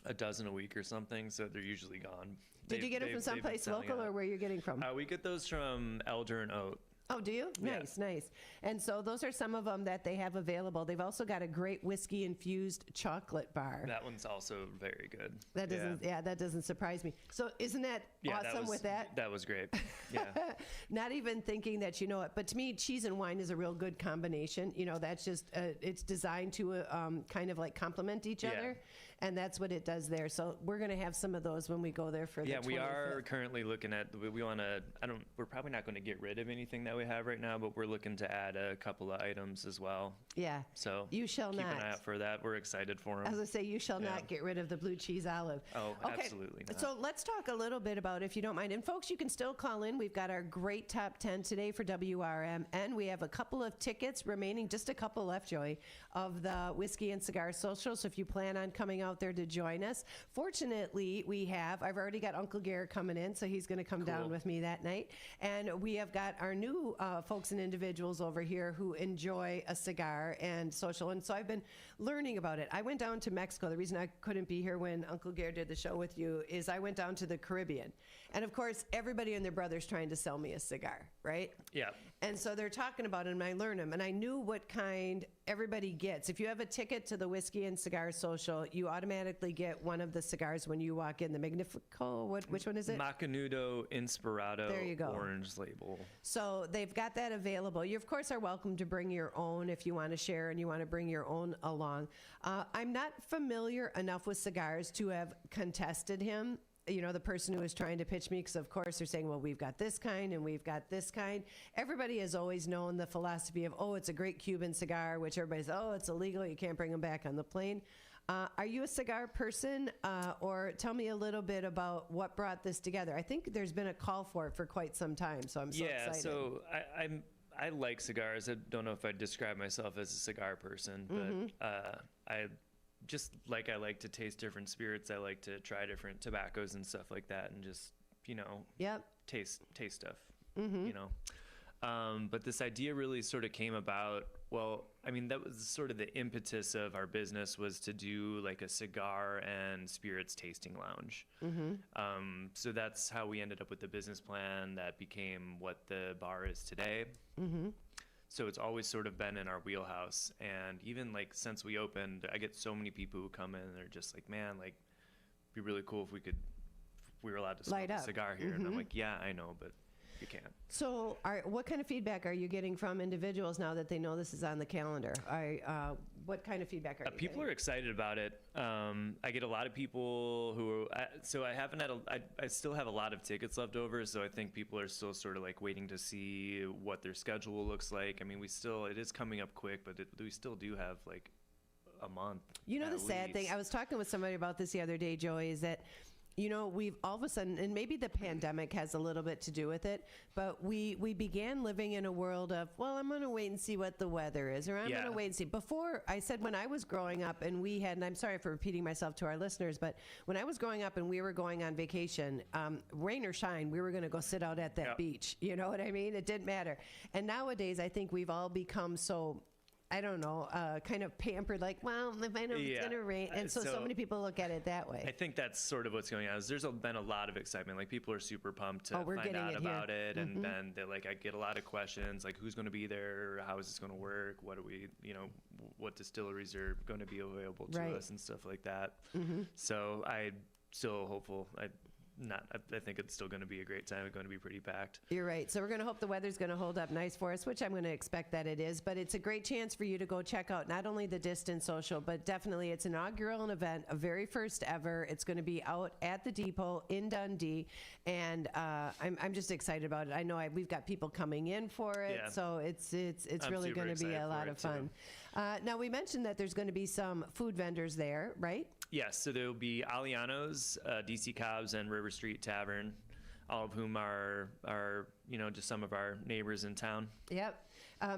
a dozen a week or something, so they're usually gone. Did you get them from someplace local, or where you're getting from? We get those from Elder and Oat. Oh, do you? Nice, nice. And so those are some of them that they have available. They've also got a great whiskey-infused chocolate bar. That one's also very good. That doesn't, that doesn't surprise me. So isn't that awesome with that? That was great. Yeah. Not even thinking that you know it, but to me, cheese and wine is a real good combination. That's just it's designed to kind of like complement each other, and that's what it does there. So we're going to have some of those when we go there for the 25th. We are currently looking at. We want to. We're probably not going to get rid of anything that we have right now, but we're looking to add a couple of items as well. Yeah. So you shall keep not. an eye out for that. We're excited for them. As I say, you shall not get rid of the blue cheese olive. Oh, okay. Absolutely not. So let's talk a little bit about, if you don't mind. And folks, you can still call in. We've got our great top 10 today for WRM, and we have a couple of tickets remaining, just a couple left, Joey, of the Whiskey and Cigar Social. So if you plan on coming out there to join us, fortunately, I've already got Uncle Gare coming in, so he's going to come down with me that night. And we have got our new folks and individuals over here who enjoy a cigar and social. And so I've been learning about it. I went down to Mexico. The reason I couldn't be here when Uncle Gare did the show with you is I went down to the Caribbean. And of course, everybody and their brother's trying to sell me a cigar, right? Yeah. And so they're talking about it, and I learn them. And I knew what kind everybody gets. If you have a ticket to the Whiskey and Cigar Social, you automatically get one of the cigars when you walk in. The Magnifico, which one is it? Macanudo Inspirado There you go. orange label. So they've got that available. You, of course, are welcome to bring your own if you want to share and you want to bring your own along. I'm not familiar enough with cigars to have contested him. You know, the person who was trying to pitch me, because of course they're saying, well, we've got this kind and we've got this kind. Everybody has always known the philosophy of, oh, it's a great Cuban cigar, which everybody's, oh, it's illegal, you can't bring them back on the plane. Are you a cigar person, or tell me a little bit about what brought this together? I think there's been a call for it for quite some time, so I'm so excited. Yeah, so I like cigars. I don't know if I'd describe myself as a cigar person, but I like to taste different spirits. I like to try different tobaccos and stuff like that, and just, you know, taste stuff, you know. But this idea really sort of came about, well, I mean, that was sort of the impetus of our business, was to do like a cigar and spirits tasting lounge. So that's how we ended up with the business plan that became what the bar is today. So it's always sort of been in our wheelhouse. And even like since we opened, I get so many people who come in and they're just like, man, like, it'd be really cool if we were allowed to smoke a cigar here. And I'm like, yeah, I know, but you can't. So what kind of feedback are you getting from individuals now that they know this is on the calendar? What kind of feedback are you People getting? are excited about it. I get a lot of people who I still have a lot of tickets left over, so I think people are still sort of like waiting to see what their schedule looks like. I mean, it is coming up quick, but we still do have like a month. You know, the sad thing, I was talking with somebody about this the other day, Joey, is that, you know, we've all of a sudden, and maybe the pandemic has a little bit to do with it, but we began living in a world of, well, I'm going to wait and see what the weather is, or I'm going to wait and see. Before, I said when I was growing up and we had, and I'm sorry for repeating myself to our listeners, but when I was growing up and we were going on vacation, rain or shine, we were going to go sit out at that beach. You know what I mean? It didn't matter. And nowadays, I think we've all become so, I don't know, kind of pampered, like, well, if I know it's going to rain. And so many people look at it that way. I think that's sort of what's going on. There's been a lot of excitement. Like, people are super pumped to find out about it. And then I get a lot of questions, like, who's going to be there? How is this going to work? What are we, you know, what distilleries are going to be available to us and stuff like that. So I'm still hopeful. I think it's still going to be a great time. It's going to be pretty packed. You're right. So we're going to hope the weather's going to hold up nice for us, which I'm going to expect that it is. But it's a great chance for you to go check out not only the Distance Social, but definitely it's an inaugural event, a very first ever. It's going to be out at the Depot in Dundee, and I'm just excited about it. I know we've got people coming in for it, so it's really going to be a lot of fun. Now, we mentioned that there's going to be some food vendors there, right? Yes, so there will be Aliano's, DC Cobb's, and River Street Tavern, all of whom are you know, just some of our neighbors in town. Yep.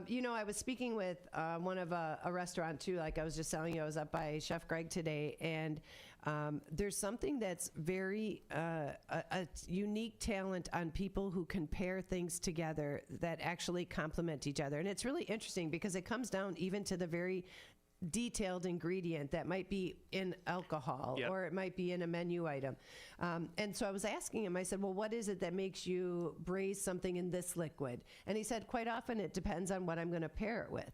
You know, I was speaking with one of a restaurant too, like I was just telling you, I was up by Chef Greg today, and there's something that's very a unique talent on people who can pair things together that actually complement each other. And it's really interesting because it comes down even to the very detailed ingredient that might be in alcohol or it might be in a menu item. And so I was asking him, I said, well, what is it that makes you braise something in this liquid? And he said, quite often it depends on what I'm going to pair it with,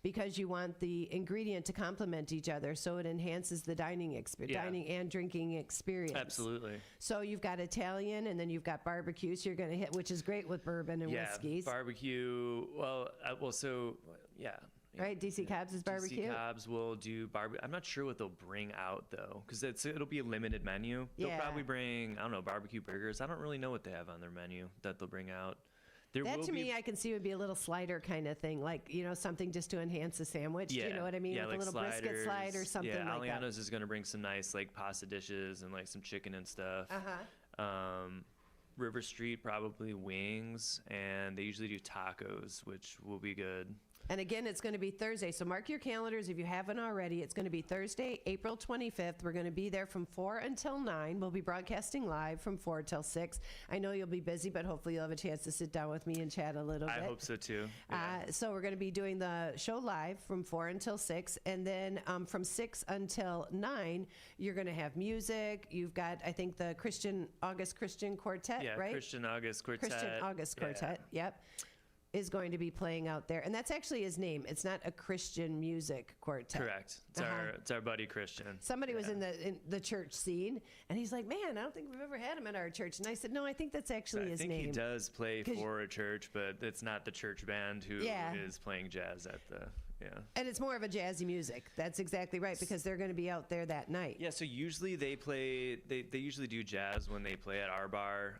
because you want the ingredient to complement each other so it enhances the dining and drinking experience. Absolutely. So you've got Italian and then you've got barbecue, so you're going to hit, which is great with bourbon and whiskeys. Barbecue, Right, DC Cobb's is barbecue. DC Cobb's will do barbecue. I'm not sure what they'll bring out though, because it'll be a limited menu. They'll probably bring, I don't know, barbecue burgers. I don't really know what they have on their menu that they'll bring out. That to me, I can see would be a little slider kind of thing, like, you know, something just to enhance the sandwich. Yeah. Do you know what I mean? Yeah, like like a little brisket slide or something like that. Aliano's is going to bring some nice like pasta dishes and like some chicken and stuff. River Street probably wings, and they usually do tacos, which will be good. And again, it's going to be Thursday. So mark your calendars if you haven't already. It's going to be Thursday, April 25th. We're going to be there from 4 until 9. We'll be broadcasting live from 4 till 6. I know you'll be busy, but hopefully you'll have a chance to sit down with me and chat a little bit. I hope so too. Yeah. So we're going to be doing the show live from 4 until 6. And then from 6 until 9, you're going to have music. You've got, I think, the August Christian Quartet, right? Christian August Quartet. Christian August Quartet, yep. is going to be playing out there. And that's actually his name. It's not a Christian music quartet. Correct. It's our buddy Christian. Somebody was in the church scene, and he's like, man, I don't think we've ever had him at our church. And I said, no, I think that's actually his name. I think he does play for a church, but it's not the church band who is playing jazz at the... Yeah. And it's more of a jazzy music. That's exactly right, because they're going to be out there that night. Yeah, so usually they usually do jazz when they play at our bar,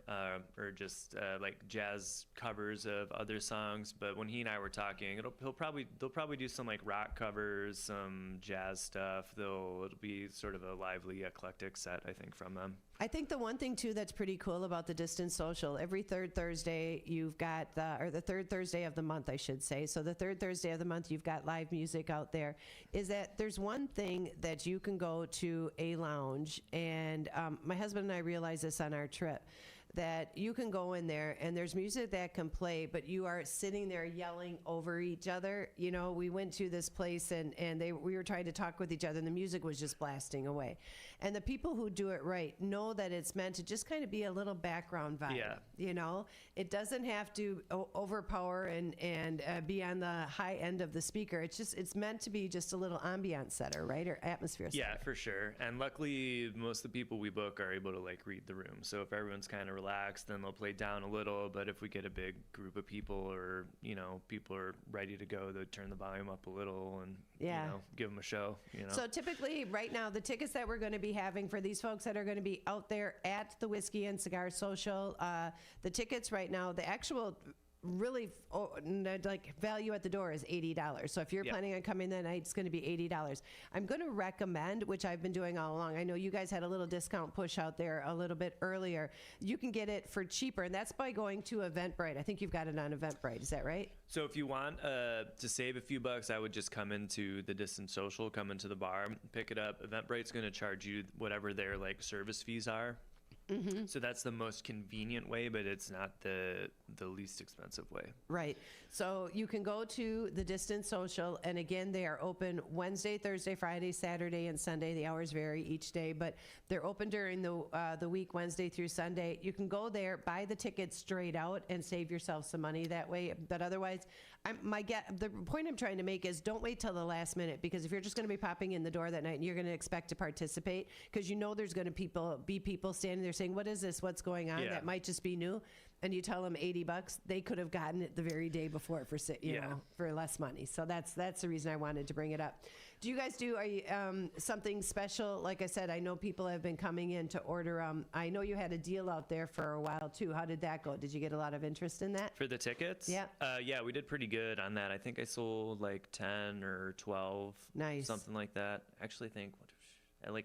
or just like jazz covers of other songs. But when he and I were talking, they'll probably do some like rock covers, some jazz stuff. It'll be sort of a lively, eclectic set, I think, from them. I think the one thing too that's pretty cool about the Distance Social, every third Thursday you've got the third Thursday of the month, I should say. So the third Thursday of the month you've got live music out there. Is that there's one thing that you can go to a lounge, and my husband and I realized this on our trip, that you can go in there and there's music that can play, but you are sitting there yelling over each other. You know, we went to this place and we were trying to talk with each other, and the music was just blasting away. And the people who do it right know that it's meant to just kind of be a little background vibe. Yeah. You know, it doesn't have to overpower and be on the high end of the speaker. It's meant to be just a little ambiance setter, right? Or atmosphere setter. Yeah, for sure. And luckily, most of the people we book are able to like read the room. So if everyone's kind of relaxed, then they'll play down a little. But if we get a big group of people, or people are ready to go, they'll turn the volume up a little and give them a show. So typically, right now, the tickets that we're going to be having for these folks that are going to be out there at the Whiskey and Cigar Social, the tickets right now, the actual really like value at the door is $80. So if you're planning on coming that night, it's going to be $80. I'm going to recommend, which I've been doing all along, I know you guys had a little discount push out there a little bit earlier, you can get it for cheaper, and that's by going to Eventbrite. I think you've got it on Eventbrite. Is that right? So if you want to save a few bucks, I would just come into the Distance Social, come into the bar, pick it up. Eventbrite's going to charge you whatever their like service fees are. Mm-hmm. So that's the most convenient way, but it's not the least expensive way. Right. So you can go to the Distance Social, and again, they are open Wednesday, Thursday, Friday, Saturday, and Sunday. The hours vary each day, but they're open during the week, Wednesday through Sunday. You can go there, buy the tickets straight out, and save yourself some money that way. But otherwise, the point I'm trying to make is don't wait till the last minute, because if you're just going to be popping in the door that night and you're going to expect to participate, because there's going to be people standing there saying, what is this? What's going on? That might just be new. And you tell them $80, they could have gotten it the very day before for less money. So that's the reason I wanted to bring it up. Do you guys do something special? Like I said, I know people have been coming in to order. I know you had a deal out there for a while too. How did that go? Did you get a lot of interest in that? For the tickets? Yeah. Yeah, we did pretty good on that. I think I sold like 10 or 12. Nice. Something like that. Actually, I think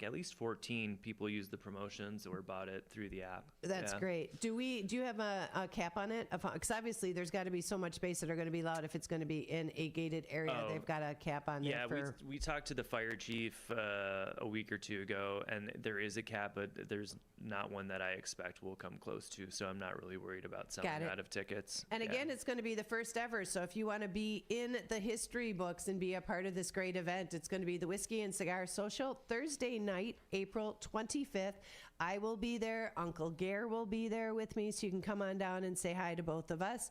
at least 14 people used the promotions or bought it through the app. That's great. Do you have a cap on it? Because obviously there's got to be so much space that are going to be allowed. If it's going to be in a gated area, they've got a cap on there. Yeah, we talked to the fire chief a week or two ago, and there is a cap, but there's not one that I expect will come close to. So I'm not really worried about selling out of tickets. And again, it's going to be the first ever. So if you want to be in the history books and be a part of this great event, it's going to be the Whiskey and Cigar Social Thursday night, April 25th. I will be there. Uncle Gare will be there with me, so you can come on down and say hi to both of us.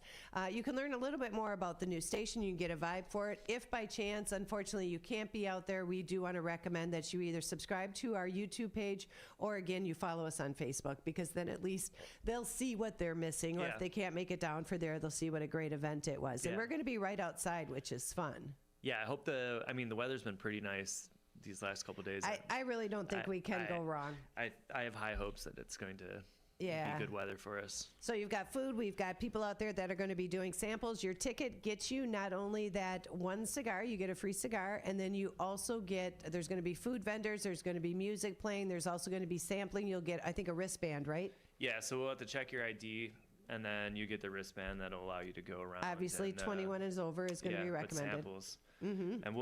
You can learn a little bit more about the new station. You can get a vibe for it. If by chance, unfortunately, you can't be out there, we do want to recommend that you either subscribe to our YouTube page, or again, you follow us on Facebook, because then at least they'll see what they're missing, or if they can't make it down for there, they'll see what a great event it was. And we're going to be right outside, which is fun. Yeah, I hope the weather's been pretty nice these last couple of days. I really don't think we can go wrong. I have high hopes that it's going to be good weather for us. So you've got food. We've got people out there that are going to be doing samples. Your ticket gets you not only that one cigar, you get a free cigar, and then you also there's going to be food vendors, there's going to be music playing, there's also going to be sampling. You'll get, I think, a wristband, right? Yeah, so we'll have to check your ID, and then you get the wristband that'll allow you to go around. Obviously, 21 and over is going to be recommended. With samples. Mm-hmm. And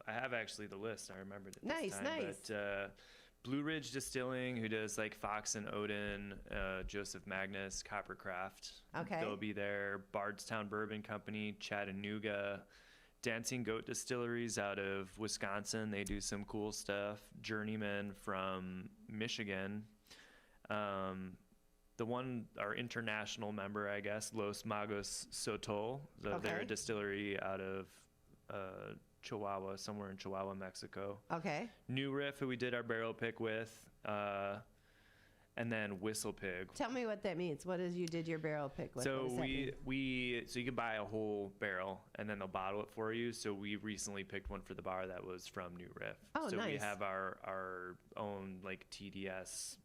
I have actually the list. I remembered it this time. Nice. But Blue Ridge Distilling, who does like Fox and Odin, Joseph Magnus, Coppercraft. Okay. They'll be there. Bardstown Bourbon Company, Chattanooga. Dancing Goat Distilleries out of Wisconsin. They do some cool stuff. Journeyman from Michigan. The the one, our international member, I guess, Los Magos Sotol. They're a distillery out of Chihuahua, somewhere in Chihuahua, Mexico. Okay. New Riff, who we did our barrel pick with, and then Whistle Pig. Tell me what that means. What is you did your barrel pick with? So so you can buy a whole barrel and then they'll bottle it for you. So we recently picked one for the bar that was from New Riff. Oh, so nice. we have our own like TDS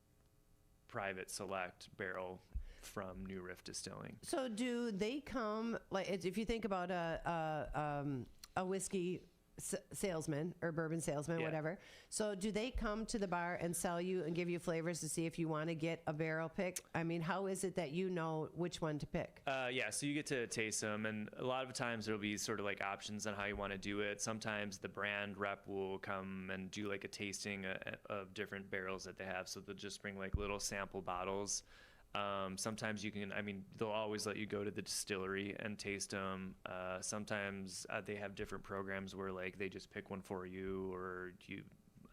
private select barrel from New Riff Distilling. So do they come, like if you think about a whiskey salesman or bourbon salesman, whatever. So do they come to the bar and sell you and give you flavors to see if you want to get a barrel pick? I mean, how is it that you know which one to pick? Yeah, so you get to taste them, and a lot of times there'll be sort of like options on how you want to do it. Sometimes the brand rep will come and do like a tasting of different barrels that they have. So they'll just bring like little sample bottles. Sometimes you can, they'll always let you go to the distillery and taste them. Sometimes they have different programs where like they just pick one for you, or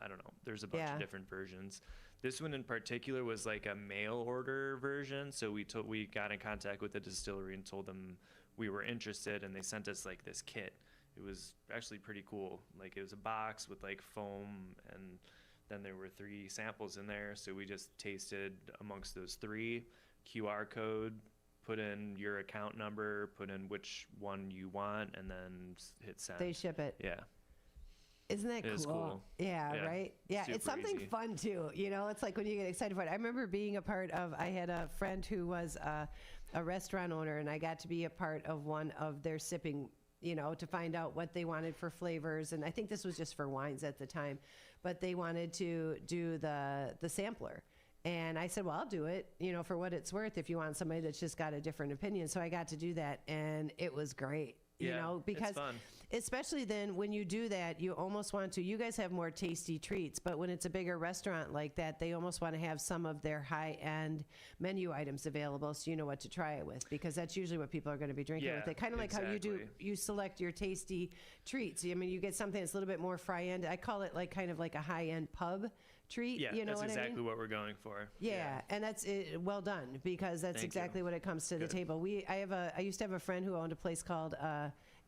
I don't know. There's a bunch of different versions. This one in particular was like a mail order version. So we got in contact with the distillery and told them we were interested, and they sent us like this kit. It was actually pretty cool. Like it was a box with like foam, and then there were 3 samples in there. So we just tasted amongst those 3. QR code, put in your account number, put in which one you want, and then hit send. They ship it. Yeah. Isn't that cool? It is cool. Yeah, right? Yeah, it's something easy. fun too. You know, it's like when you get excited for it. I remember being a part of, I had a friend who was a restaurant owner, and I got to be a part of one of their sipping, to find out what they wanted for flavors. And I think this was just for wines at the time, but they wanted to do the sampler. And I said, well, I'll do it, for what it's worth if you want somebody that's just got a different opinion. So I got to do that, and it was great. Because it's fun. Especially then when you do that, you almost want to, you guys have more tasty treats, but when it's a bigger restaurant like that, they almost want to have some of their high-end menu items available so you know what to try it with, because that's usually what people are going to be drinking with it. Kind of like how you select your tasty treats. You get something that's a little bit more fry-end. I call it like kind of like a high-end pub treat. Yeah, you know that's what exactly I mean? what we're going for. Yeah, and that's well done, because that's Thank exactly you. what it comes to the table. I used to have a friend who owned a place called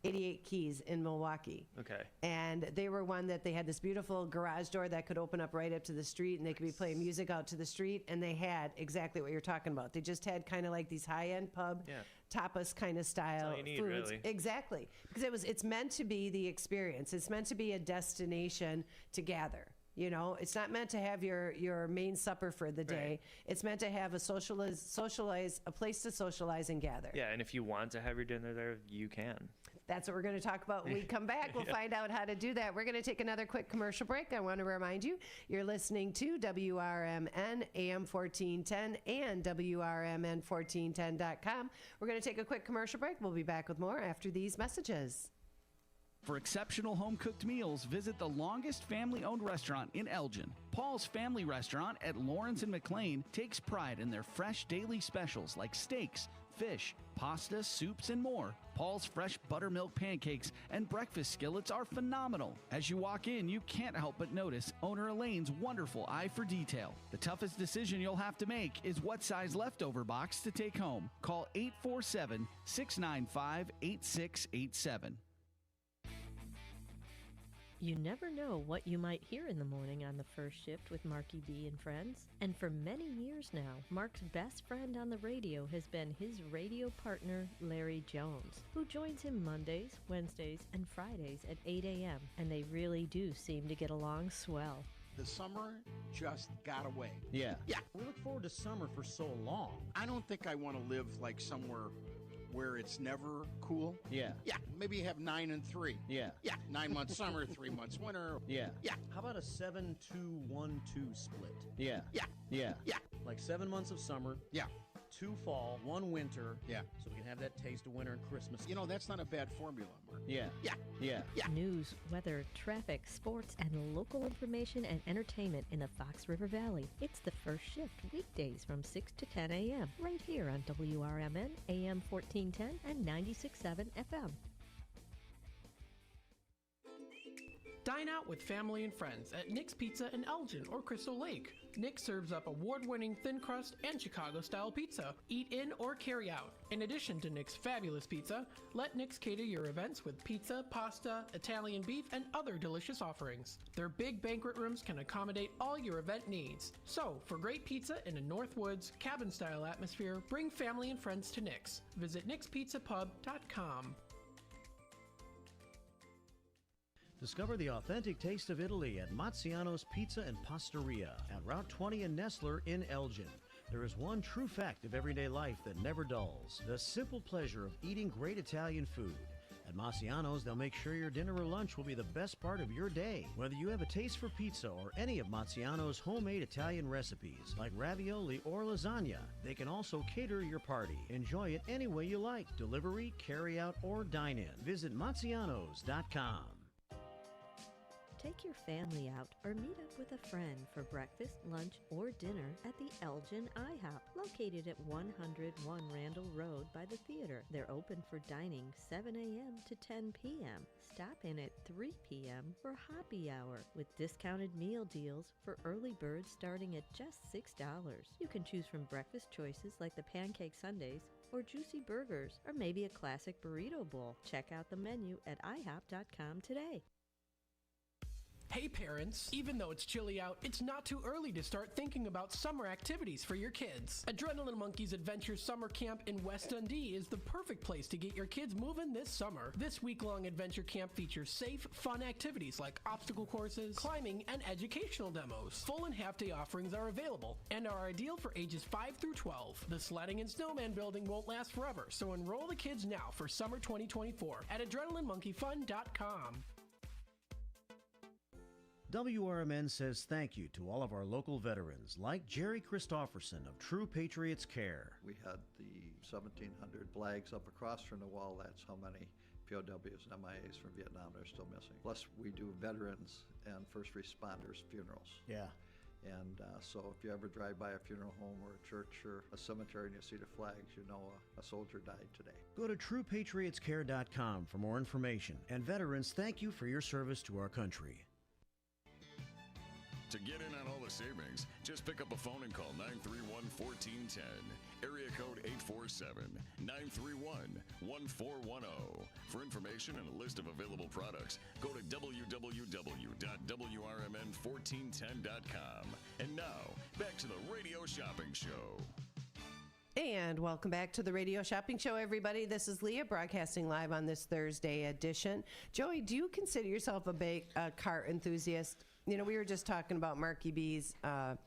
88 Keys in Milwaukee. Okay. And they were one that they had this beautiful garage door that could open up right up to the street, and they could be playing music out to the street, and they had exactly what you're talking about. They just had kind of like these high-end pub tapas kind of style That's all you need, foods. really. Exactly. Because it's meant to be the experience. It's meant to be a destination to gather. It's not meant to have your main supper for the day. Right. It's meant to have a a place to socialize and gather. Yeah, and if you want to have your dinner there, you can. That's what we're going to talk about when we come back. We'll find out how to do that. We're going to take another quick commercial break. I want to remind you, you're listening to WRMN AM 1410 and WRMN1410.com. We're going to take a quick commercial break. We'll be back with more after these messages. For exceptional home-cooked meals, visit the longest family-owned restaurant in Elgin. Paul's Family Restaurant at Lawrence and McLean takes pride in their fresh daily specials like steaks, fish, pasta, soups, and more. Paul's fresh buttermilk pancakes and breakfast skillets are phenomenal. As you walk in, you can't help but notice owner Elaine's wonderful eye for detail. The toughest decision you'll have to make is what size leftover box to take home. Call 847-695-8687. You never know what you might hear in the morning on the first shift with Marky B and friends. And for many years now, Mark's best friend on the radio has been his radio partner, Larry Jones, who joins him Mondays, Wednesdays, and Fridays at 8 a.m. And they really do seem to get along swell. The summer just got away. Yeah. Yeah. We look forward to summer for so long. I don't think I want to live like somewhere where it's never cool. Yeah. Yeah. Maybe have 9 and 3. Yeah. Yeah. 9 months summer, 3 months winter. Yeah. Yeah. How about a 7-2-1-2 split? Yeah. Yeah. Yeah. Yeah. Like 7 months of summer. Yeah. 2 fall, 1 winter. Yeah. So we can have that taste of winter and Christmas. That's not a bad formula, Mark. Yeah. Yeah. Yeah. Yeah. News, weather, traffic, sports, and local information and entertainment in the Fox River Valley. It's the first shift, weekdays from 6 to 10 a.m. right here on WRMN, AM 1410 and 96.7 FM. Dine out with family and friends at Nick's Pizza in Elgin or Crystal Lake. Nick serves up award-winning thin crust and Chicago-style pizza. Eat in or carry out. In addition to Nick's fabulous pizza, let Nick's cater your events with pizza, pasta, Italian beef, and other delicious offerings. Their big banquet rooms can accommodate all your event needs. So, for great pizza in a Northwoods, cabin-style atmosphere, bring family and friends to Nick's. Visit nickspizzapub.com. Discover the authentic taste of Italy at Mazziano's Pizza and Pastaria at Route 20 and Nestler in Elgin. There is one true fact of everyday life that never dulls: the simple pleasure of eating great Italian food. At Mazziano's, they'll make sure your dinner or lunch will be the best part of your day. Whether you have a taste for pizza or any of Mazziano's homemade Italian recipes, like ravioli or lasagna, they can also cater your party. Enjoy it any way you like: delivery, carry out, or dine in. Visit Mazzianos.com. Take your family out or meet up with a friend for breakfast, lunch, or dinner at the Elgin IHOP, located at 101 Randall Road by the theater. They're open for dining 7 a.m. to 10 p.m. Stop in at 3 p.m. for happy hour with discounted meal deals for early birds starting at just $6. You can choose from breakfast choices like the pancake sundaes or juicy burgers, or maybe a classic burrito bowl. Check out the menu at ihop.com today. Hey parents, even though it's chilly out, it's not too early to start thinking about summer activities for your kids. Adrenaline Monkeys Adventure Summer Camp in West Dundee is the perfect place to get your kids moving this summer. This week-long adventure camp features safe, fun activities like obstacle courses, climbing, and educational demos. Full and half-day offerings are available and are ideal for ages 5 through 12. The sledding and snowman building won't last forever, so enroll the kids now for summer 2024 at adrenalinemonkeyfun.com. WRMN says thank you to all of our local veterans, like Jerry Christofferson of True Patriots Care. We had the 1,700 flags up across from the wall. That's how many POWs and MIAs from Vietnam are still missing. Plus, we do veterans and first responders funerals. Yeah. And so if you ever drive by a funeral home or a church or a cemetery and you see the flags, you know a soldier died today. Go to TruePatriotsCare.com for more information. And veterans, thank you for your service to our country. To get in on all the savings, just pick up a phone and call 931-1410. Area code 847-931-1410. For information and a list of available products, go to www.WRMN1410.com. And now, back to the Radio Shopping Show. And welcome back to the Radio Shopping Show, everybody. This is Leah broadcasting live on this Thursday edition. Joey, do you consider yourself a car enthusiast? You know, we were just talking about Marky B's car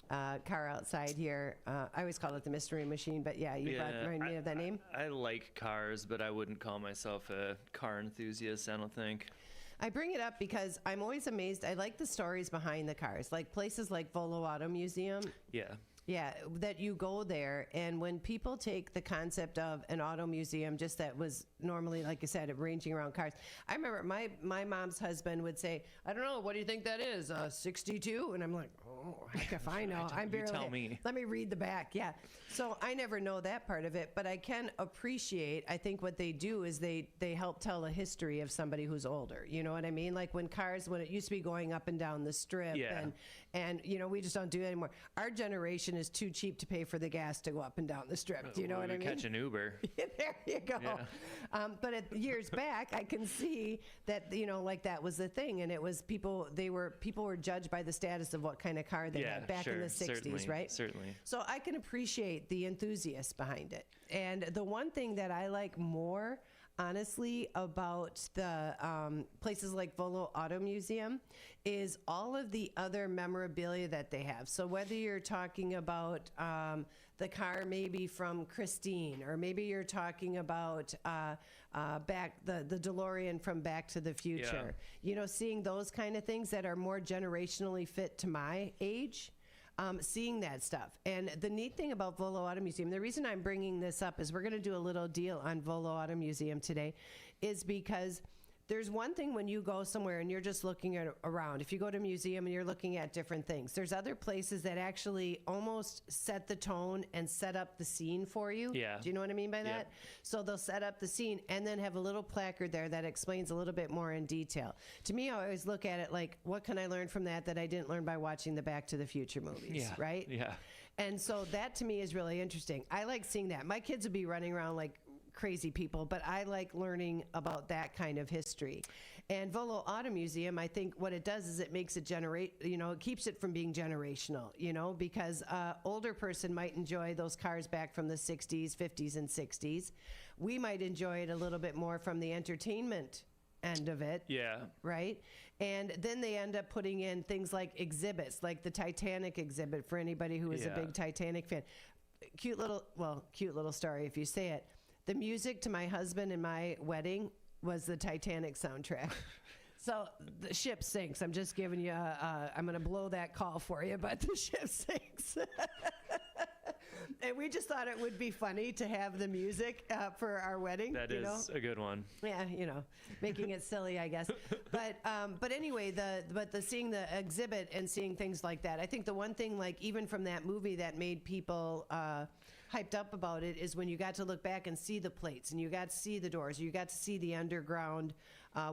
outside here. I always call it the Mystery Machine, but yeah, you remind me of that name. I like cars, but I wouldn't call myself a car enthusiast, I don't think. I bring it up because I'm always amazed. I like the stories behind the cars, like places like Volo Auto Museum. Yeah. Yeah, that you go there, and when people take the concept of an auto museum, just that was normally, like I said, ranging around cars. I remember my mom's husband would say, I don't know, what do you think that is, a 62? And I'm like, oh, heck if I know. I'm barely, tell me. Let me read the back, yeah. So I never know that part of it, but I can appreciate, I think what they do is they help tell a history of somebody who's older, you know what I mean? Like when it used to be going up and down the strip, and you know, we just don't do it anymore. Our generation is too cheap to pay for the gas to go up and down the strip. Do you know what I mean? Catch an Uber. There you go. Yeah. But years back, I can see that, you know, like that was the thing, and it was people were judged by the status of what kind of car they had back in the 60s, right? Certainly. So I can appreciate the enthusiasts behind it. And the one thing that I like more, honestly, about the places like Volo Auto Museum is all of the other memorabilia that they have. So whether you're talking about the car maybe from Christine, or maybe you're talking about the DeLorean from Back to the Future, you know, seeing those kind of things that are more generationally fit to my age. Seeing that stuff. And the neat thing about Volo Auto Museum, the reason I'm bringing this up is we're going to do a little deal on Volo Auto Museum today, is because there's one thing when you go somewhere and you're just looking around. If you go to a museum and you're looking at different things, there's other places that actually almost set the tone and set up the scene for you. Yeah. Do you know what I mean by that? So they'll set up the scene and then have a little placard there that explains a little bit more in detail. To me, I always look at it like, what can I learn from that I didn't learn by watching the Back to the Future movies, right? Yeah. And so that to me is really interesting. I like seeing that. My kids would be running around like crazy people, but I like learning about that kind of history. And Volo Auto Museum, I think what it does is it makes it it keeps it from being generational, because older person might enjoy those cars back from the 60s, 50s, and 60s. We might enjoy it a little bit more from the entertainment end of it. Yeah. Right? And then they end up putting in things like exhibits, like the Titanic exhibit for anybody who is a big Titanic fan. Cute little story if you say it. The music to my husband and my wedding was the Titanic soundtrack. So the ship sinks. I'm just giving you I'm going to blow that call for you, but the ship sinks. And we just thought it would be funny to have the music for our wedding. That is a good one. Yeah, making it silly, I guess. But anyway, the seeing the exhibit and seeing things like that. I think the one thing, like even from that movie that made people hyped up about it is when you got to look back and see the plates and you got to see the doors, you got to see the underground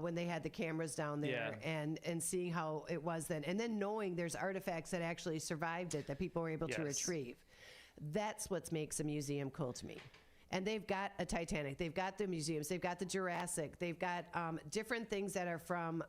when they had the cameras down there and seeing how it was then. And then knowing there's artifacts that actually survived it that people were able to retrieve. That's what makes a museum cool to me. And they've got a Titanic. They've got the museums. They've got the Jurassic. They've got different things that are from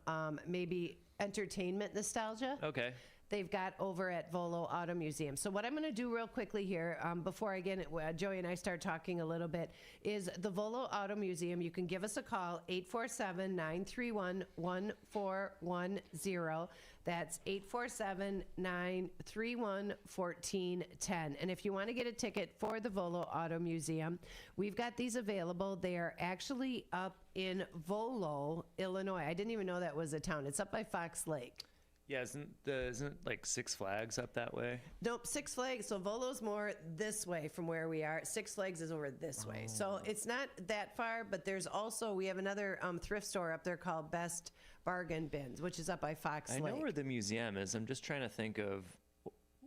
maybe entertainment nostalgia. Okay. They've got over at Volo Auto Museum. So what I'm going to do real quickly here, before I get Joey and I start talking a little bit, is the Volo Auto Museum. You can give us a call, 847-931-1410. That's 847-931-1410. And if you want to get a ticket for the Volo Auto Museum, we've got these available. They are actually up in Volo, Illinois. I didn't even know that was a town. It's up by Fox Lake. Yeah, isn't like Six Flags up that way? Nope, Six Flags. So Volo's more this way from where we are. Six Flags is over this way. So it's not that far, but we have another thrift store up there called Best Bargain Bins, which is up by Fox Lake. I know where the museum is. I'm just trying to think of